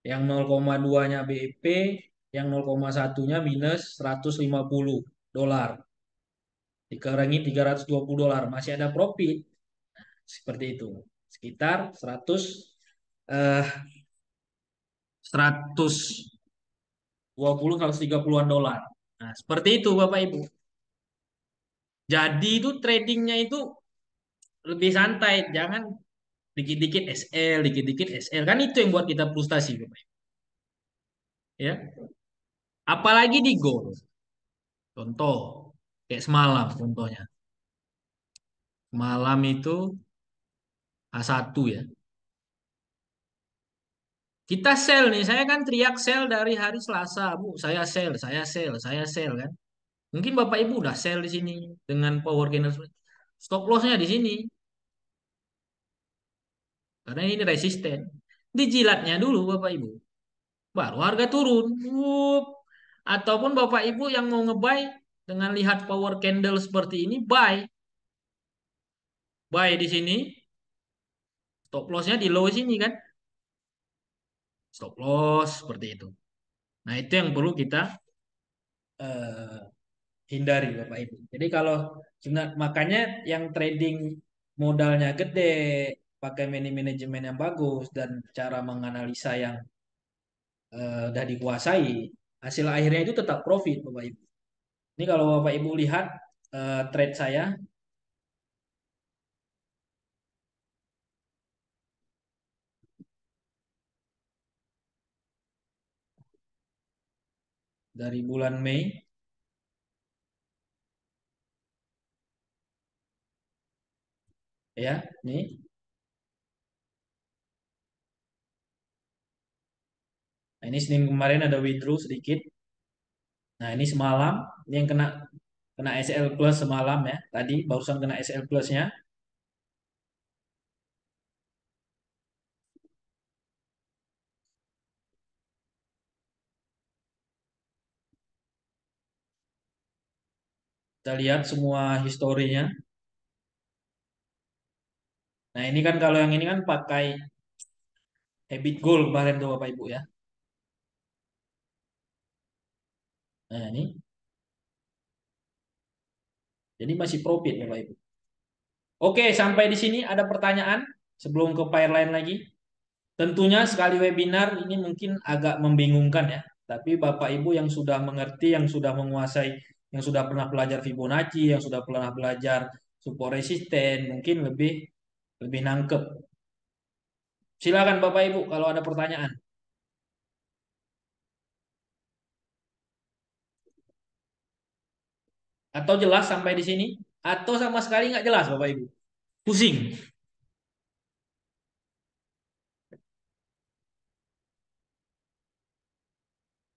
Yang 0,2-nya BIP, yang 0,1-nya minus $150. Dikurangi $320, masih ada profit. Seperti itu. Sekitar 120 130-an dolar. Nah, seperti itu Bapak Ibu. Jadi itu tradingnya itu lebih santai, jangan dikit-dikit SL, dikit-dikit SL. Kan itu yang buat kita frustasi Bapak Ibu. Ya. Apalagi di gold. Contoh, kayak semalam contohnya. Malam itu A1 ya. Kita sell nih, saya kan teriak sell dari hari Selasa, Bu. Saya sell, saya sell, saya sell kan. Mungkin Bapak Ibu udah sell di sini dengan power candle. Stop lossnya di sini. Karena ini resisten. Dijilatnya dulu Bapak Ibu. Baru harga turun. Wup. Ataupun Bapak Ibu yang mau ngebuy dengan lihat power candle seperti ini, buy. Buy di sini. Stop lossnya di low sini kan. Stop loss seperti itu. Nah itu yang perlu kita eh, hindari Bapak Ibu. Jadi kalau makanya yang trading modalnya gede, pakai manajemen yang bagus dan cara menganalisa yang udah dikuasai, hasil akhirnya itu tetap profit Bapak Ibu. Ini kalau Bapak Ibu lihat trade saya dari bulan Mei, ya, nih. Nah, ini Senin kemarin ada withdraw sedikit. Nah, ini semalam, ini yang kena kena SL plus semalam ya. Tadi barusan kena SL plusnya. Kita lihat semua historinya. Nah, ini kan kalau yang ini kan pakai habit goal kemarin tuh Bapak Ibu ya. Nah, ini jadi masih profit Bapak Ibu. Oke, sampai di sini ada pertanyaan sebelum ke file lain lagi. Tentunya sekali webinar ini mungkin agak membingungkan ya. Tapi Bapak Ibu yang sudah mengerti, yang sudah menguasai, yang sudah pernah belajar Fibonacci, yang sudah pernah belajar support resisten, mungkin lebih lebih nangkep. Silakan Bapak Ibu kalau ada pertanyaan. Atau jelas sampai di sini, atau sama sekali nggak jelas Bapak Ibu. Pusing.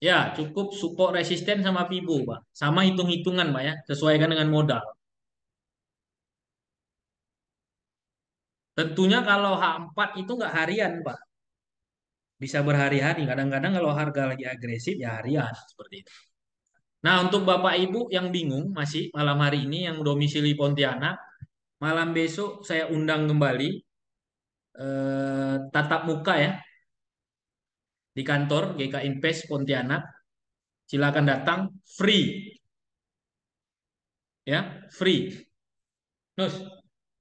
Ya, cukup support resisten sama Fibo, Pak. Sama hitung-hitungan, Pak ya. Sesuaikan dengan modal. Tentunya kalau H4 itu nggak harian, Pak. Bisa berhari-hari. Kadang-kadang kalau harga lagi agresif, ya harian. Seperti itu. Nah, untuk Bapak Ibu yang bingung masih malam hari ini yang domisili Pontianak, malam besok saya undang kembali tatap muka ya di kantor GK Invest Pontianak. Silakan datang, free ya, free. Nus,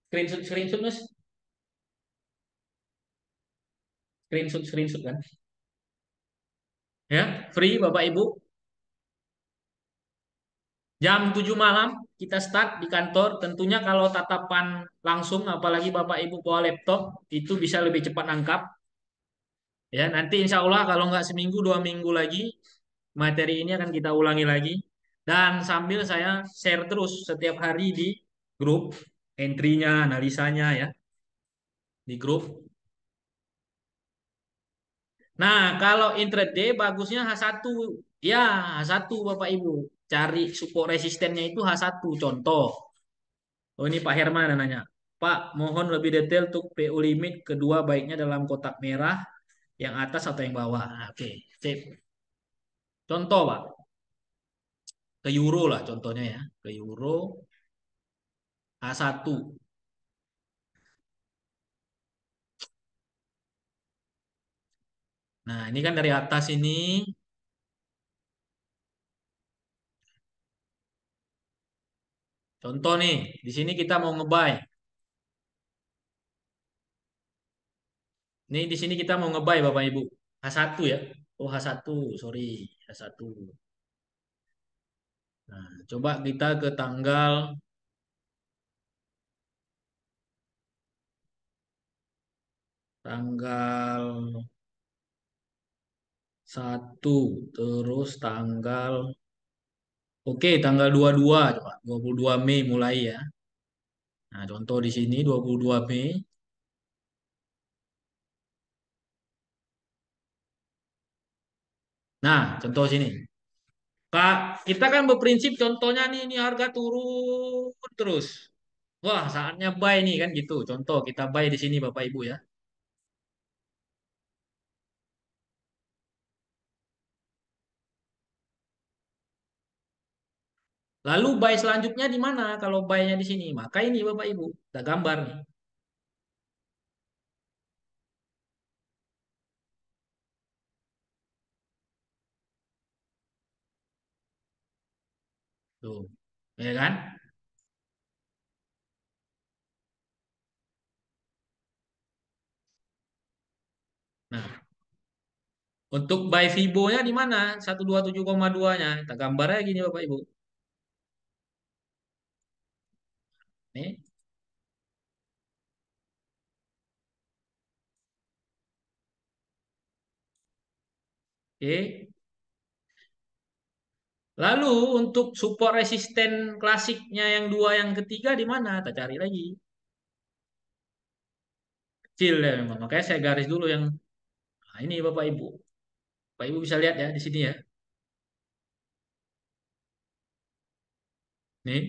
screenshot screenshot Nus, screenshot kan. Ya, free Bapak Ibu. Jam 7 malam kita start di kantor. Tentunya kalau tatapan langsung, apalagi Bapak Ibu bawa laptop, itu bisa lebih cepat nangkap. Ya, nanti insya Allah kalau nggak seminggu, 2 minggu lagi, materi ini akan kita ulangi lagi. Dan sambil saya share terus setiap hari di grup, entry-nya, analisanya ya, di grup. Nah, kalau intraday bagusnya H1. Ya, H1 Bapak Ibu. cari support resistennya itu H1. Contoh. Oh ini Pak Herman yang nanya. Pak, mohon lebih detail untuk PU limit kedua baiknya dalam kotak merah yang atas atau yang bawah. Nah, oke, sip. Contoh Pak, ke euro lah contohnya ya. Ke euro H1. Nah, ini kan dari atas ini. Contoh nih, di sini kita mau ngebuy. Nih di sini kita mau ngebuy Bapak Ibu. H1 ya. Oh H1, sorry. H1. Nah, coba kita ke tanggal 1 terus oke tanggal 22 coba 22 Mei mulai ya. Nah, contoh di sini 22 Mei. Nah, contoh sini. Kak, kita kan berprinsip contohnya nih ini harga turun terus. Wah, saatnya buy nih kan gitu. Contoh kita buy di sini Bapak Ibu ya. Lalu buy selanjutnya di mana? Kalau buy-nya di sini, maka ini Bapak Ibu, kita gambar nih. Tuh. Ya kan? Nah, untuk buy Fibo-nya di mana? 127,2-nya. Kita gambarnya gini Bapak Ibu. Nih, oke. Lalu untuk support resisten klasiknya yang dua yang ketiga di mana? Kita cari lagi. Kecil ya memang. Makanya saya garis dulu yang nah, ini Bapak Ibu. Bapak Ibu bisa lihat ya di sini ya. Nih,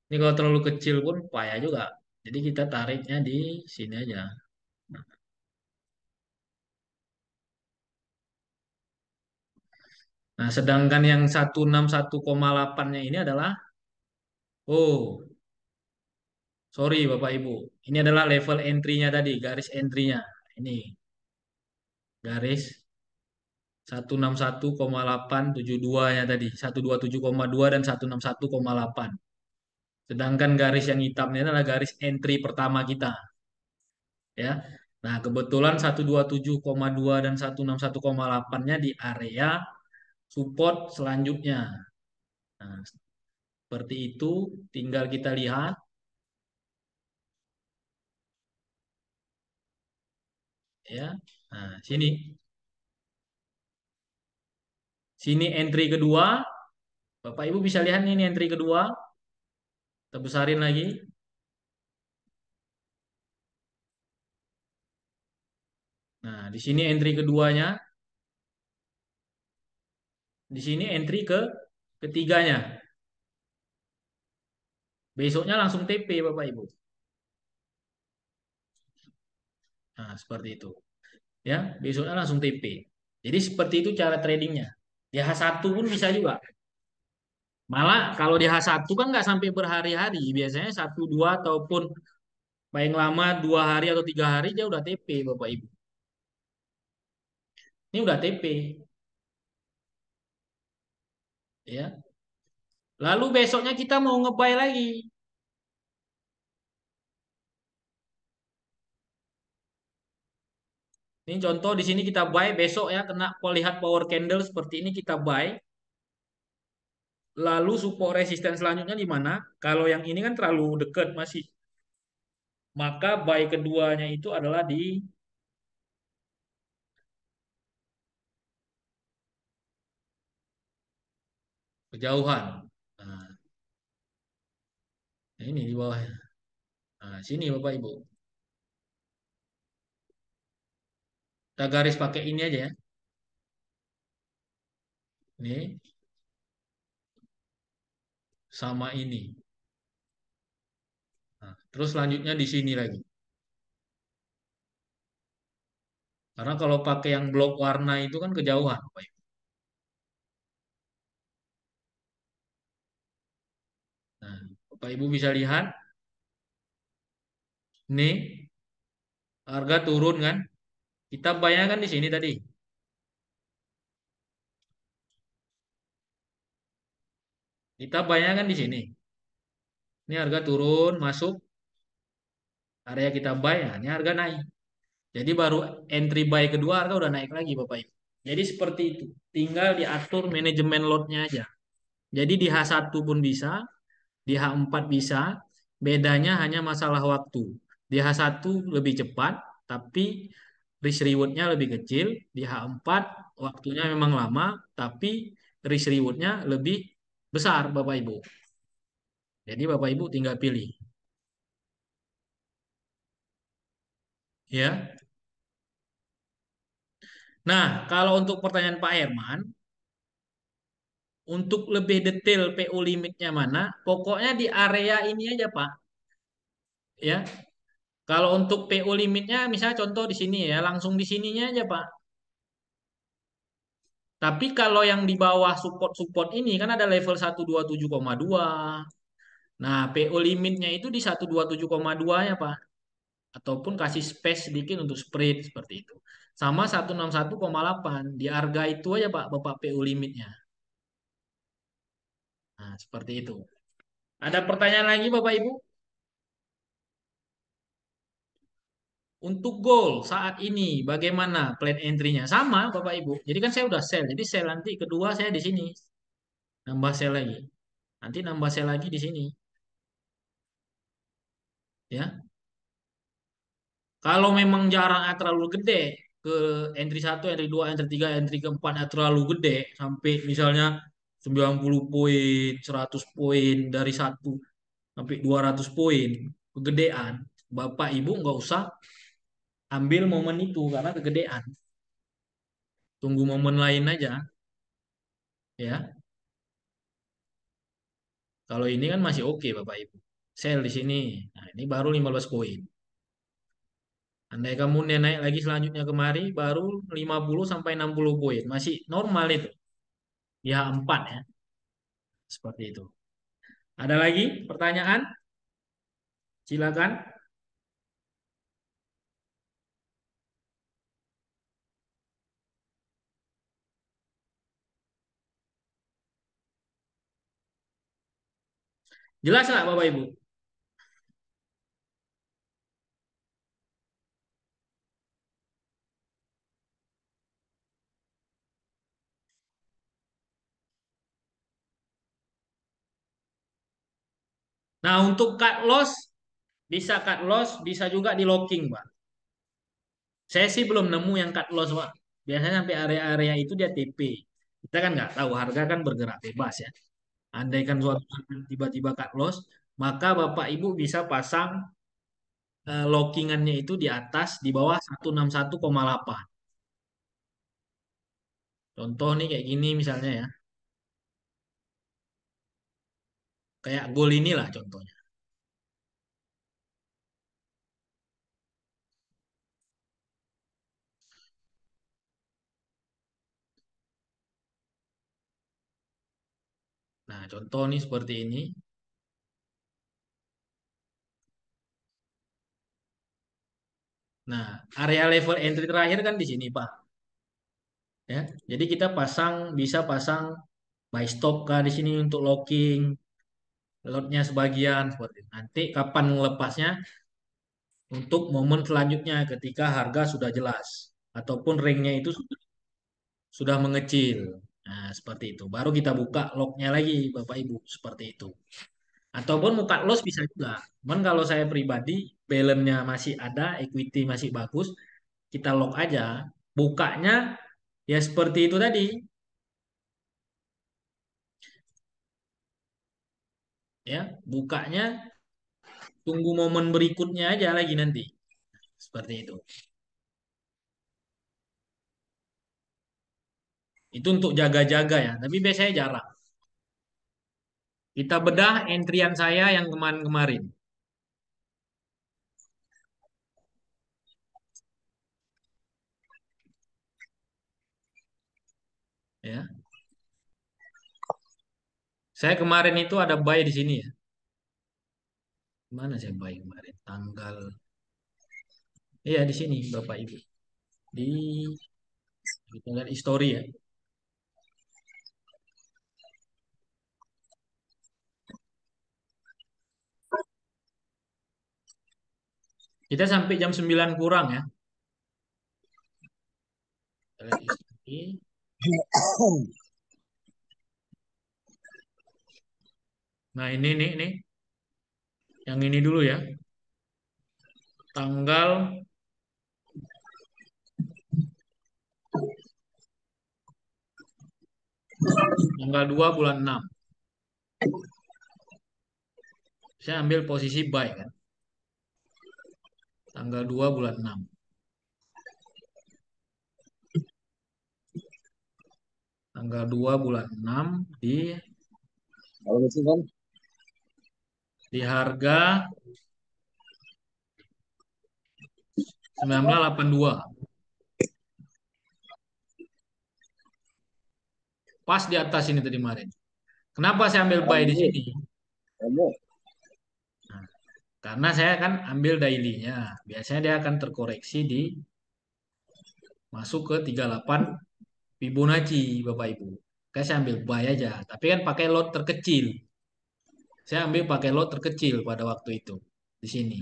ini kalau terlalu kecil pun payah juga. Jadi kita tariknya di sini aja. Nah, sedangkan yang 161,8-nya ini adalah oh, sorry Bapak Ibu. Ini adalah level entry-nya tadi, garis entry-nya. Ini garis 161,872-nya tadi, 127,2 dan 161,8. Sedangkan garis yang hitamnya adalah garis entry pertama kita, ya. Nah, kebetulan 127,2 dan 161,8-nya di area support selanjutnya. Nah, seperti itu, tinggal kita lihat ya. Nah, sini. Sini entry kedua. Bapak Ibu bisa lihat nih ini entry kedua. Kita besarin lagi. Nah, di sini entry keduanya. Di sini entry ketiganya. Besoknya langsung TP Bapak Ibu. Nah, seperti itu. Ya, besoknya langsung TP. Jadi seperti itu cara tradingnya. Di H1 pun bisa juga. Malah kalau di H1 kan nggak sampai berhari-hari. Biasanya satu, dua, ataupun paling lama 2 hari atau 3 hari dia udah TP Bapak Ibu. Ini udah TP. Ya. Lalu besoknya kita mau ngebuy lagi. Ini contoh di sini kita buy besok ya kena lihat power candle seperti ini kita buy. Lalu support resisten selanjutnya di mana? Kalau yang ini kan terlalu dekat masih. Maka buy keduanya itu adalah di kejauhan. Nah, ini di bawah. Nah, sini Bapak Ibu. Kita garis pakai ini aja ya. Ini sama ini. Nah, terus selanjutnya di sini lagi. Karena kalau pakai yang blok warna itu kan kejauhan, Bapak Ibu. Nah, Bapak Ibu bisa lihat, ini harga turun kan? Kita bayangkan di sini tadi. Kita bayangkan di sini. Ini harga turun, masuk area kita buy, nah, ini harga naik. Jadi baru entry buy kedua harga udah naik lagi Bapak Ibu. Jadi seperti itu. Tinggal diatur manajemen lotnya aja. Jadi di H1 pun bisa, di H4 bisa. Bedanya hanya masalah waktu. Di H1 lebih cepat, tapi risk rewardnya lebih kecil. Di H4 waktunya memang lama, tapi risk rewardnya lebih besar Bapak Ibu. Jadi Bapak Ibu tinggal pilih. Ya. Nah, kalau untuk pertanyaan Pak Herman, untuk lebih detail PU limitnya mana, pokoknya di area ini aja Pak. Ya, kalau untuk PU limitnya, misalnya contoh di sini ya, langsung di sininya aja Pak. Tapi kalau yang di bawah support-support ini kan ada level 127,2. Nah, PU limitnya itu di 127,2 ya Pak. Ataupun kasih space sedikit untuk spread seperti itu. Sama 161,8. Di harga itu aja Pak, Bapak PU limitnya. Nah, seperti itu. Ada pertanyaan lagi Bapak Ibu? Untuk goal saat ini bagaimana plan entry-nya? Sama Bapak Ibu. Jadi kan saya udah sell. Jadi sell nanti kedua saya di sini. Nambah sell lagi. Nanti nambah sell lagi di sini. Ya. Kalau memang jaraknya terlalu gede ke entry satu, entry 2, entry 3, entry keempatnya terlalu gede sampai misalnya 90 poin, 100 poin dari satu sampai 200 poin, kegedean. Bapak Ibu nggak usah ambil momen itu karena kegedean. Tunggu momen lain aja, ya. Kalau ini kan masih oke Bapak Ibu. Sell di sini. Nah, ini baru 15 poin. Andai kamu naik lagi selanjutnya kemari baru 50 sampai 60 poin. Masih normal itu. Ya 4 ya. Seperti itu. Ada lagi pertanyaan? Silakan. Jelas nggak Bapak Ibu? Nah, untuk cut loss bisa cut loss, bisa juga di locking, Pak. Saya sih belum nemu yang cut loss, Pak. Biasanya sampai area-area itu dia TP. Kita kan nggak tahu, harga kan bergerak bebas ya. Andai kan suatu saat tiba-tiba cut loss, maka Bapak Ibu bisa pasang lockingannya itu di atas, di bawah 161,8. Contoh nih kayak gini misalnya ya. Kayak goal inilah contohnya. Nah, contoh nih seperti ini. Nah, area level entry terakhir kan di sini, Pak. Ya, jadi kita bisa pasang buy stop kah di sini untuk locking, lotnya sebagian seperti itu. Nanti kapan melepasnya untuk momen selanjutnya ketika harga sudah jelas ataupun ringnya itu sudah mengecil. Nah, seperti itu. Baru kita buka locknya lagi, Bapak Ibu, seperti itu. Ataupun buka loss bisa juga. Cuman kalau saya pribadi, balance-nya masih ada, equity masih bagus, kita lock aja. Bukanya ya seperti itu tadi, ya. Bukanya tunggu momen berikutnya aja lagi nanti. Seperti itu. Itu untuk jaga-jaga ya, tapi biasanya jarang. Kita bedah entrian saya yang kemarin-kemarin. Ya, saya kemarin itu ada buy di sini ya. Mana saya buy kemarin? Tanggal, iya di sini Bapak Ibu. Di kita lihat history ya. Kita sampai jam 9 kurang ya. Kita lihat history. Nah ini, yang ini dulu ya. Tanggal tanggal 2 bulan 6. Saya ambil posisi buy kan. Tanggal 2 bulan 6. Tanggal 2 bulan 6 di harga 1982. Pas di atas ini tadi kemarin. Kenapa saya ambil buy di sini? Nah, karena saya kan ambil daily-nya. Biasanya dia akan terkoreksi di masuk ke 38 Fibonacci, Bapak Ibu. Kayak saya ambil buy aja. Tapi kan pakai lot terkecil. Saya ambil pakai lot terkecil pada waktu itu. Di sini.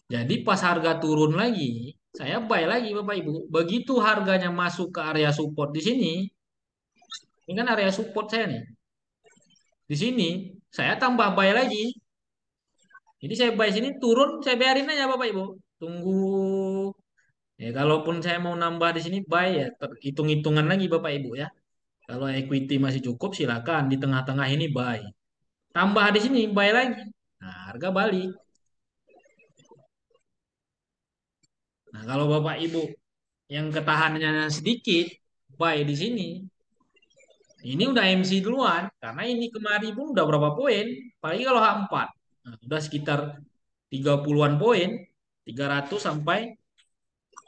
Jadi pas harga turun lagi, saya buy lagi Bapak Ibu. Begitu harganya masuk ke area support di sini, ini kan area support saya nih. Di sini saya tambah buy lagi. Jadi saya buy sini turun, saya biarin aja Bapak Ibu. Tunggu. Ya, kalaupun saya mau nambah di sini buy ya, hitung-hitungan lagi Bapak Ibu ya. Kalau equity masih cukup silakan di tengah-tengah ini buy. Tambah di sini buy lagi. Nah, harga balik. Nah, kalau Bapak Ibu yang ketahanannya sedikit, buy di sini. Ini udah MC duluan karena ini kemarin pun udah berapa poin, apalagi kalau H4. Nah, udah sekitar 30-an poin, 300 sampai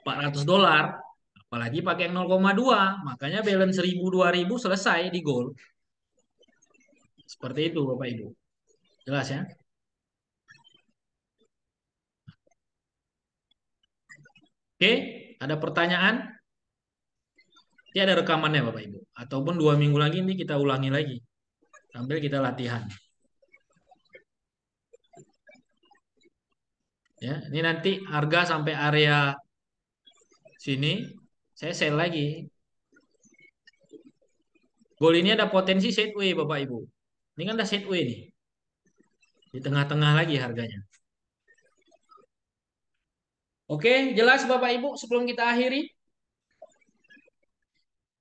400 dolar. Apalagi pakai yang 0,2, makanya balance 1000 2000 selesai di goal. Seperti itu Bapak Ibu. Jelas ya? Oke, ada pertanyaan? Ini ada rekamannya Bapak Ibu. Ataupun 2 minggu lagi ini kita ulangi lagi sambil kita latihan. Ya, ini nanti harga sampai area sini saya sell lagi. Goal ini ada potensi sideway Bapak Ibu. Ini kan ada sideway nih. Di tengah-tengah lagi harganya. Oke, jelas Bapak Ibu sebelum kita akhiri.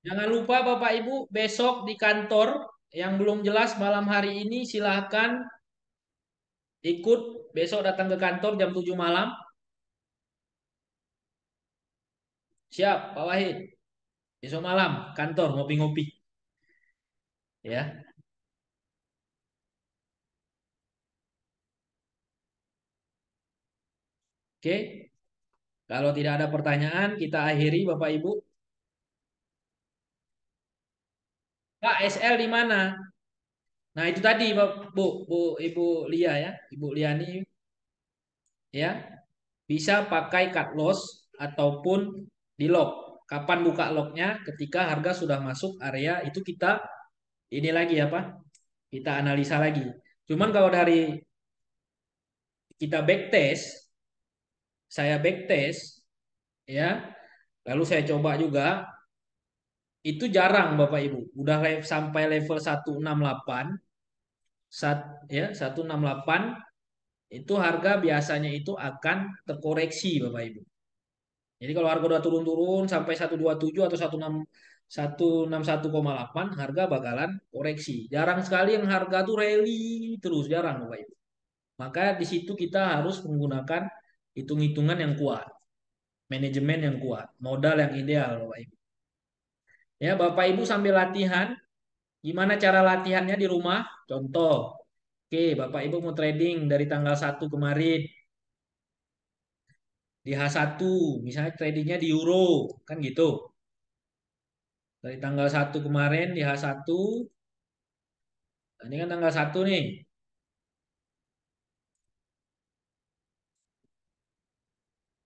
Jangan lupa Bapak Ibu besok di kantor yang belum jelas malam hari ini silahkan ikut besok datang ke kantor jam 7 malam. Siap Pak Wahid. Besok malam kantor ngopi-ngopi. Ya. Oke. Kalau tidak ada pertanyaan kita akhiri Bapak Ibu. Pak SL di mana? Nah, itu tadi Bu, Ibu Lia ya. Ibu Lia ini ya bisa pakai cut loss ataupun di lock. Kapan buka locknya? Ketika harga sudah masuk area itu kita ini lagi apa? Kita analisa lagi. Cuman kalau dari kita backtest, saya backtest ya, lalu saya coba juga itu jarang Bapak Ibu. Udah sampai level 168 ya 168 itu harga biasanya itu akan terkoreksi Bapak Ibu. Jadi kalau harga udah turun-turun sampai 127 atau 161,8 harga bakalan koreksi. Jarang sekali yang harga tuh rally terus jarang Bapak Ibu. Maka di situ kita harus menggunakan hitung-hitungan yang kuat, manajemen yang kuat, modal yang ideal Bapak Ibu. Ya, Bapak Ibu sambil latihan, gimana cara latihannya di rumah? Contoh, oke, Bapak Ibu mau trading dari tanggal 1 kemarin di H1, misalnya tradingnya di euro, kan gitu. Dari tanggal 1 kemarin di H1, ini kan tanggal 1 nih.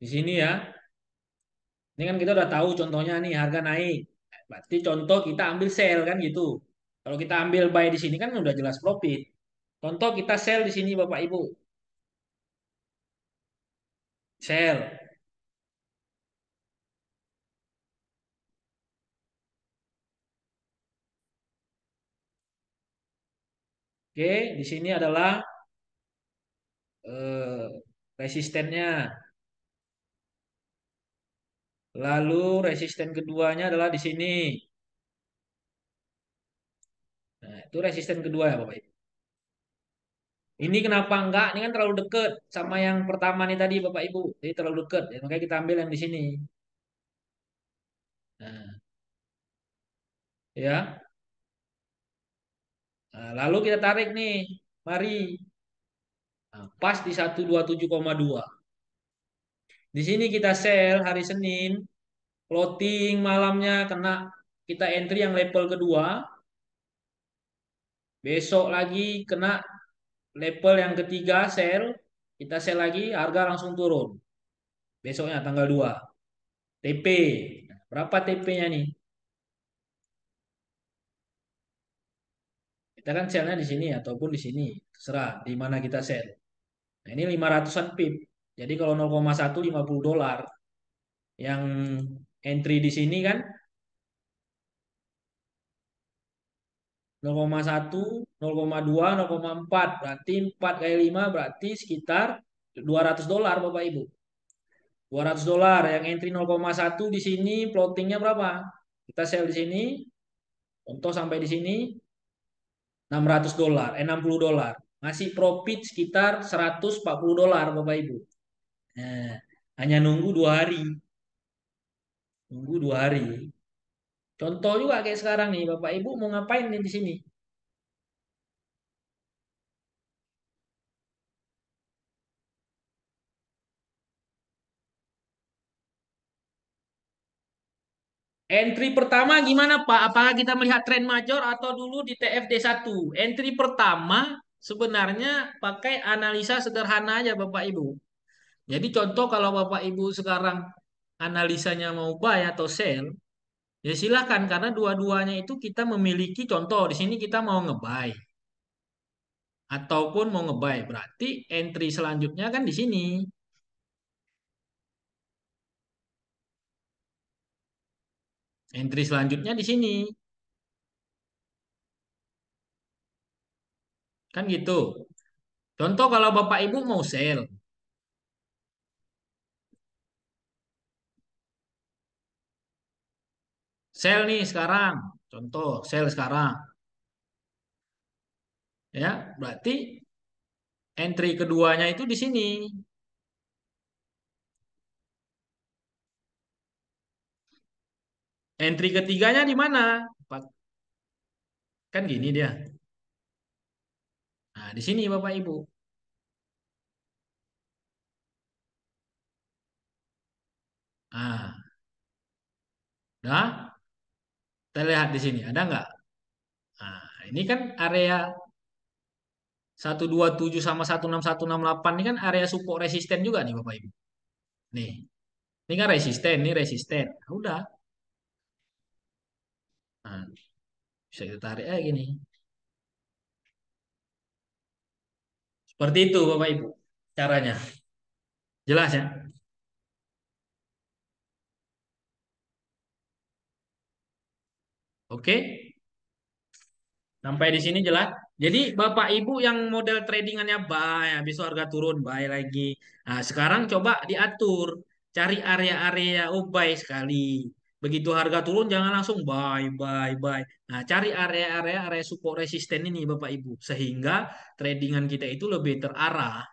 Di sini ya. Ini kan kita udah tahu contohnya nih harga naik. Berarti contoh kita ambil sell kan gitu. Kalau kita ambil buy di sini kan udah jelas profit. Contoh kita sell di sini Bapak Ibu. Sell. Oke, di sini adalah resistennya. Lalu resisten keduanya adalah di sini. Nah, itu resisten kedua ya Bapak Ibu. Ini kenapa enggak? Ini kan terlalu dekat sama yang pertama nih tadi Bapak Ibu. Jadi terlalu dekat. Ya, makanya kita ambil yang di sini. Nah, ya. Nah, lalu kita tarik nih. Mari. Nah, pas di 127,2. Di sini kita sell hari Senin, floating malamnya kena kita entry yang level kedua, besok lagi kena level yang ketiga sell, kita sell lagi harga langsung turun. Besoknya tanggal 2. TP. Nah, berapa TP-nya nih? Kita kan sellnya di sini ataupun di sini, terserah di mana kita sell. Nah, ini 500-an pip. Jadi kalau 0,1 $50. Yang entry di sini kan 0,1, 0,2, 0,4. Berarti 4 kali 5 berarti sekitar $200 Bapak Ibu. $200 yang entry 0,1 di sini floatingnya berapa? Kita sell di sini, contoh sampai di sini $600, $60. Masih profit sekitar $140 Bapak Ibu. Nah, hanya nunggu 2 hari. Nunggu 2 hari. Contoh juga kayak sekarang nih, Bapak Ibu mau ngapain nih di sini? Entry pertama gimana Pak? Apakah kita melihat tren major atau dulu di TFD1? Entry pertama sebenarnya pakai analisa sederhana aja Bapak Ibu. Jadi contoh kalau Bapak Ibu sekarang analisanya mau buy atau sell, ya silahkan karena dua-duanya itu kita memiliki contoh di sini kita mau ngebuy ataupun mau ngebuy. Berarti entry selanjutnya kan di sini. Entry selanjutnya di sini. Kan gitu. Contoh kalau Bapak Ibu mau sell. Sell nih sekarang. Contoh, sell sekarang. Ya, berarti entry keduanya itu di sini. Entry ketiganya di mana? Kan gini dia. Nah, di sini Bapak Ibu. Nah, nah, kita lihat di sini. Ada nggak? Nah, ini kan area 127 sama 16168 ini kan area support resisten juga nih Bapak Ibu. Nih, ini kan resisten, ini resisten. Nah, udah. Nah, bisa kita tarik aja gini. Seperti itu Bapak Ibu caranya. Jelas ya? Oke? Sampai di sini jelas. Jadi Bapak Ibu yang model tradingannya buy, habis itu harga turun buy lagi. Nah, sekarang coba diatur, cari area-area oh buy sekali. Begitu harga turun jangan langsung buy, buy, buy. Nah, cari area-area support resisten ini Bapak Ibu sehingga tradingan kita itu lebih terarah.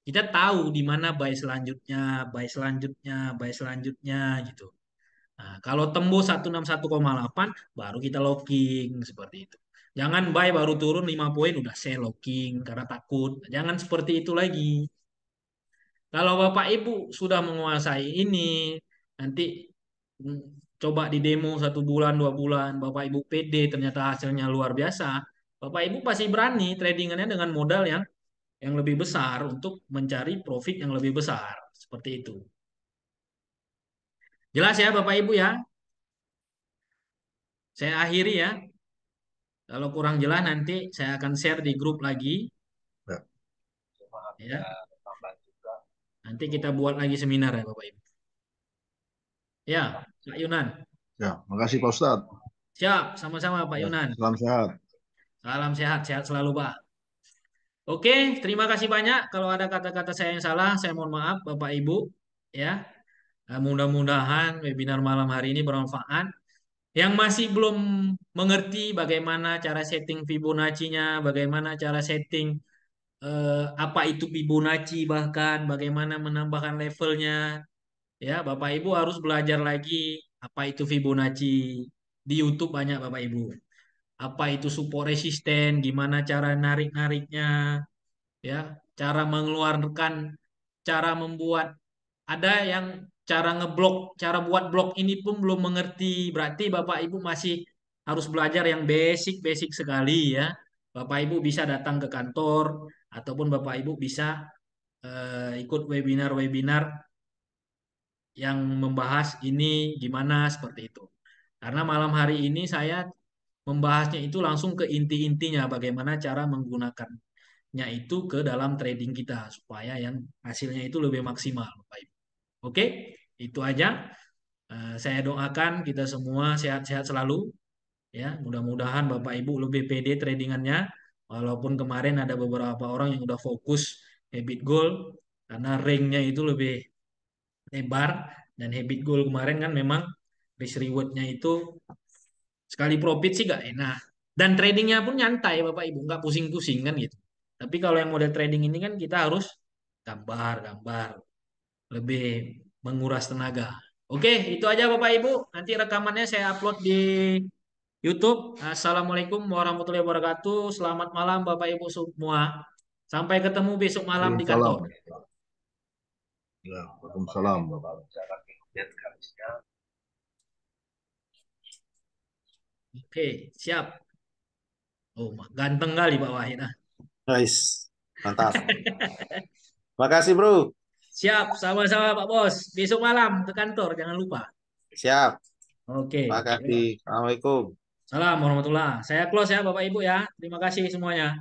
Kita tahu di mana buy selanjutnya, buy selanjutnya, buy selanjutnya gitu. Nah, kalau tembus 161,8 baru kita locking seperti itu. Jangan buy baru turun 5 poin udah sell locking karena takut. Jangan seperti itu lagi. Kalau Bapak Ibu sudah menguasai ini, nanti mm, coba di demo 1 bulan, 2 bulan, Bapak Ibu PD ternyata hasilnya luar biasa. Bapak Ibu pasti berani tradingannya dengan modal yang lebih besar untuk mencari profit yang lebih besar. Seperti itu. Jelas ya Bapak Ibu ya? Saya akhiri ya. Kalau kurang jelas nanti saya akan share di grup lagi. Ya, Ya. Nanti kita buat lagi seminar ya Bapak Ibu. Ya, Pak Yunan. ya, makasih Pak Ustadz. Siap, sama-sama Pak Ya, Yunan. salam sehat. Salam sehat, sehat selalu Pak. Oke, terima kasih banyak. Kalau ada kata-kata saya yang salah, saya mohon maaf Bapak Ibu. Ya, mudah-mudahan webinar malam hari ini bermanfaat. Yang masih belum mengerti bagaimana cara setting Fibonacci-nya, bagaimana cara setting apa itu Fibonacci, bahkan bagaimana menambahkan levelnya, ya Bapak Ibu harus belajar lagi apa itu Fibonacci. Di YouTube banyak Bapak Ibu. Apa itu support resisten, gimana cara narik-nariknya, ya, cara mengeluarkan, cara membuat, ada yang cara ngeblok, cara buat blok ini pun belum mengerti. Berarti Bapak Ibu masih harus belajar yang basic-basic sekali ya. Bapak Ibu bisa datang ke kantor ataupun Bapak Ibu bisa ikut webinar-webinar yang membahas ini gimana seperti itu. Karena malam hari ini saya membahasnya itu langsung ke inti-intinya bagaimana cara menggunakannya itu ke dalam trading kita supaya yang hasilnya itu lebih maksimal, Bapak Ibu. Oke, itu aja. Saya doakan kita semua sehat-sehat selalu ya. Mudah-mudahan Bapak Ibu lebih pede tradingannya walaupun kemarin ada beberapa orang yang udah fokus habit goal karena ringnya itu lebih lebar dan habit goal kemarin kan memang risk rewardnya itu sekali profit sih gak enak. Dan tradingnya pun nyantai Bapak Ibu, nggak pusing-pusing kan gitu. Tapi kalau yang model trading ini kan kita harus gambar-gambar, lebih menguras tenaga. Oke, itu aja Bapak Ibu. Nanti rekamannya saya upload di YouTube. Assalamualaikum warahmatullahi wabarakatuh. Selamat malam Bapak Ibu semua. Sampai ketemu besok malam di Waalaikumsalam. kantor. Ya, Waalaikumsalam. Oke, siap. Oh, ganteng kali Pak Wahid. Nice, mantap. Makasih bro. Siap, sama-sama Pak Bos. Besok malam ke kantor, jangan lupa. Siap. Oke. Makasih. Assalamualaikum. Salam warahmatullah. Saya close ya Bapak Ibu ya. Terima kasih semuanya.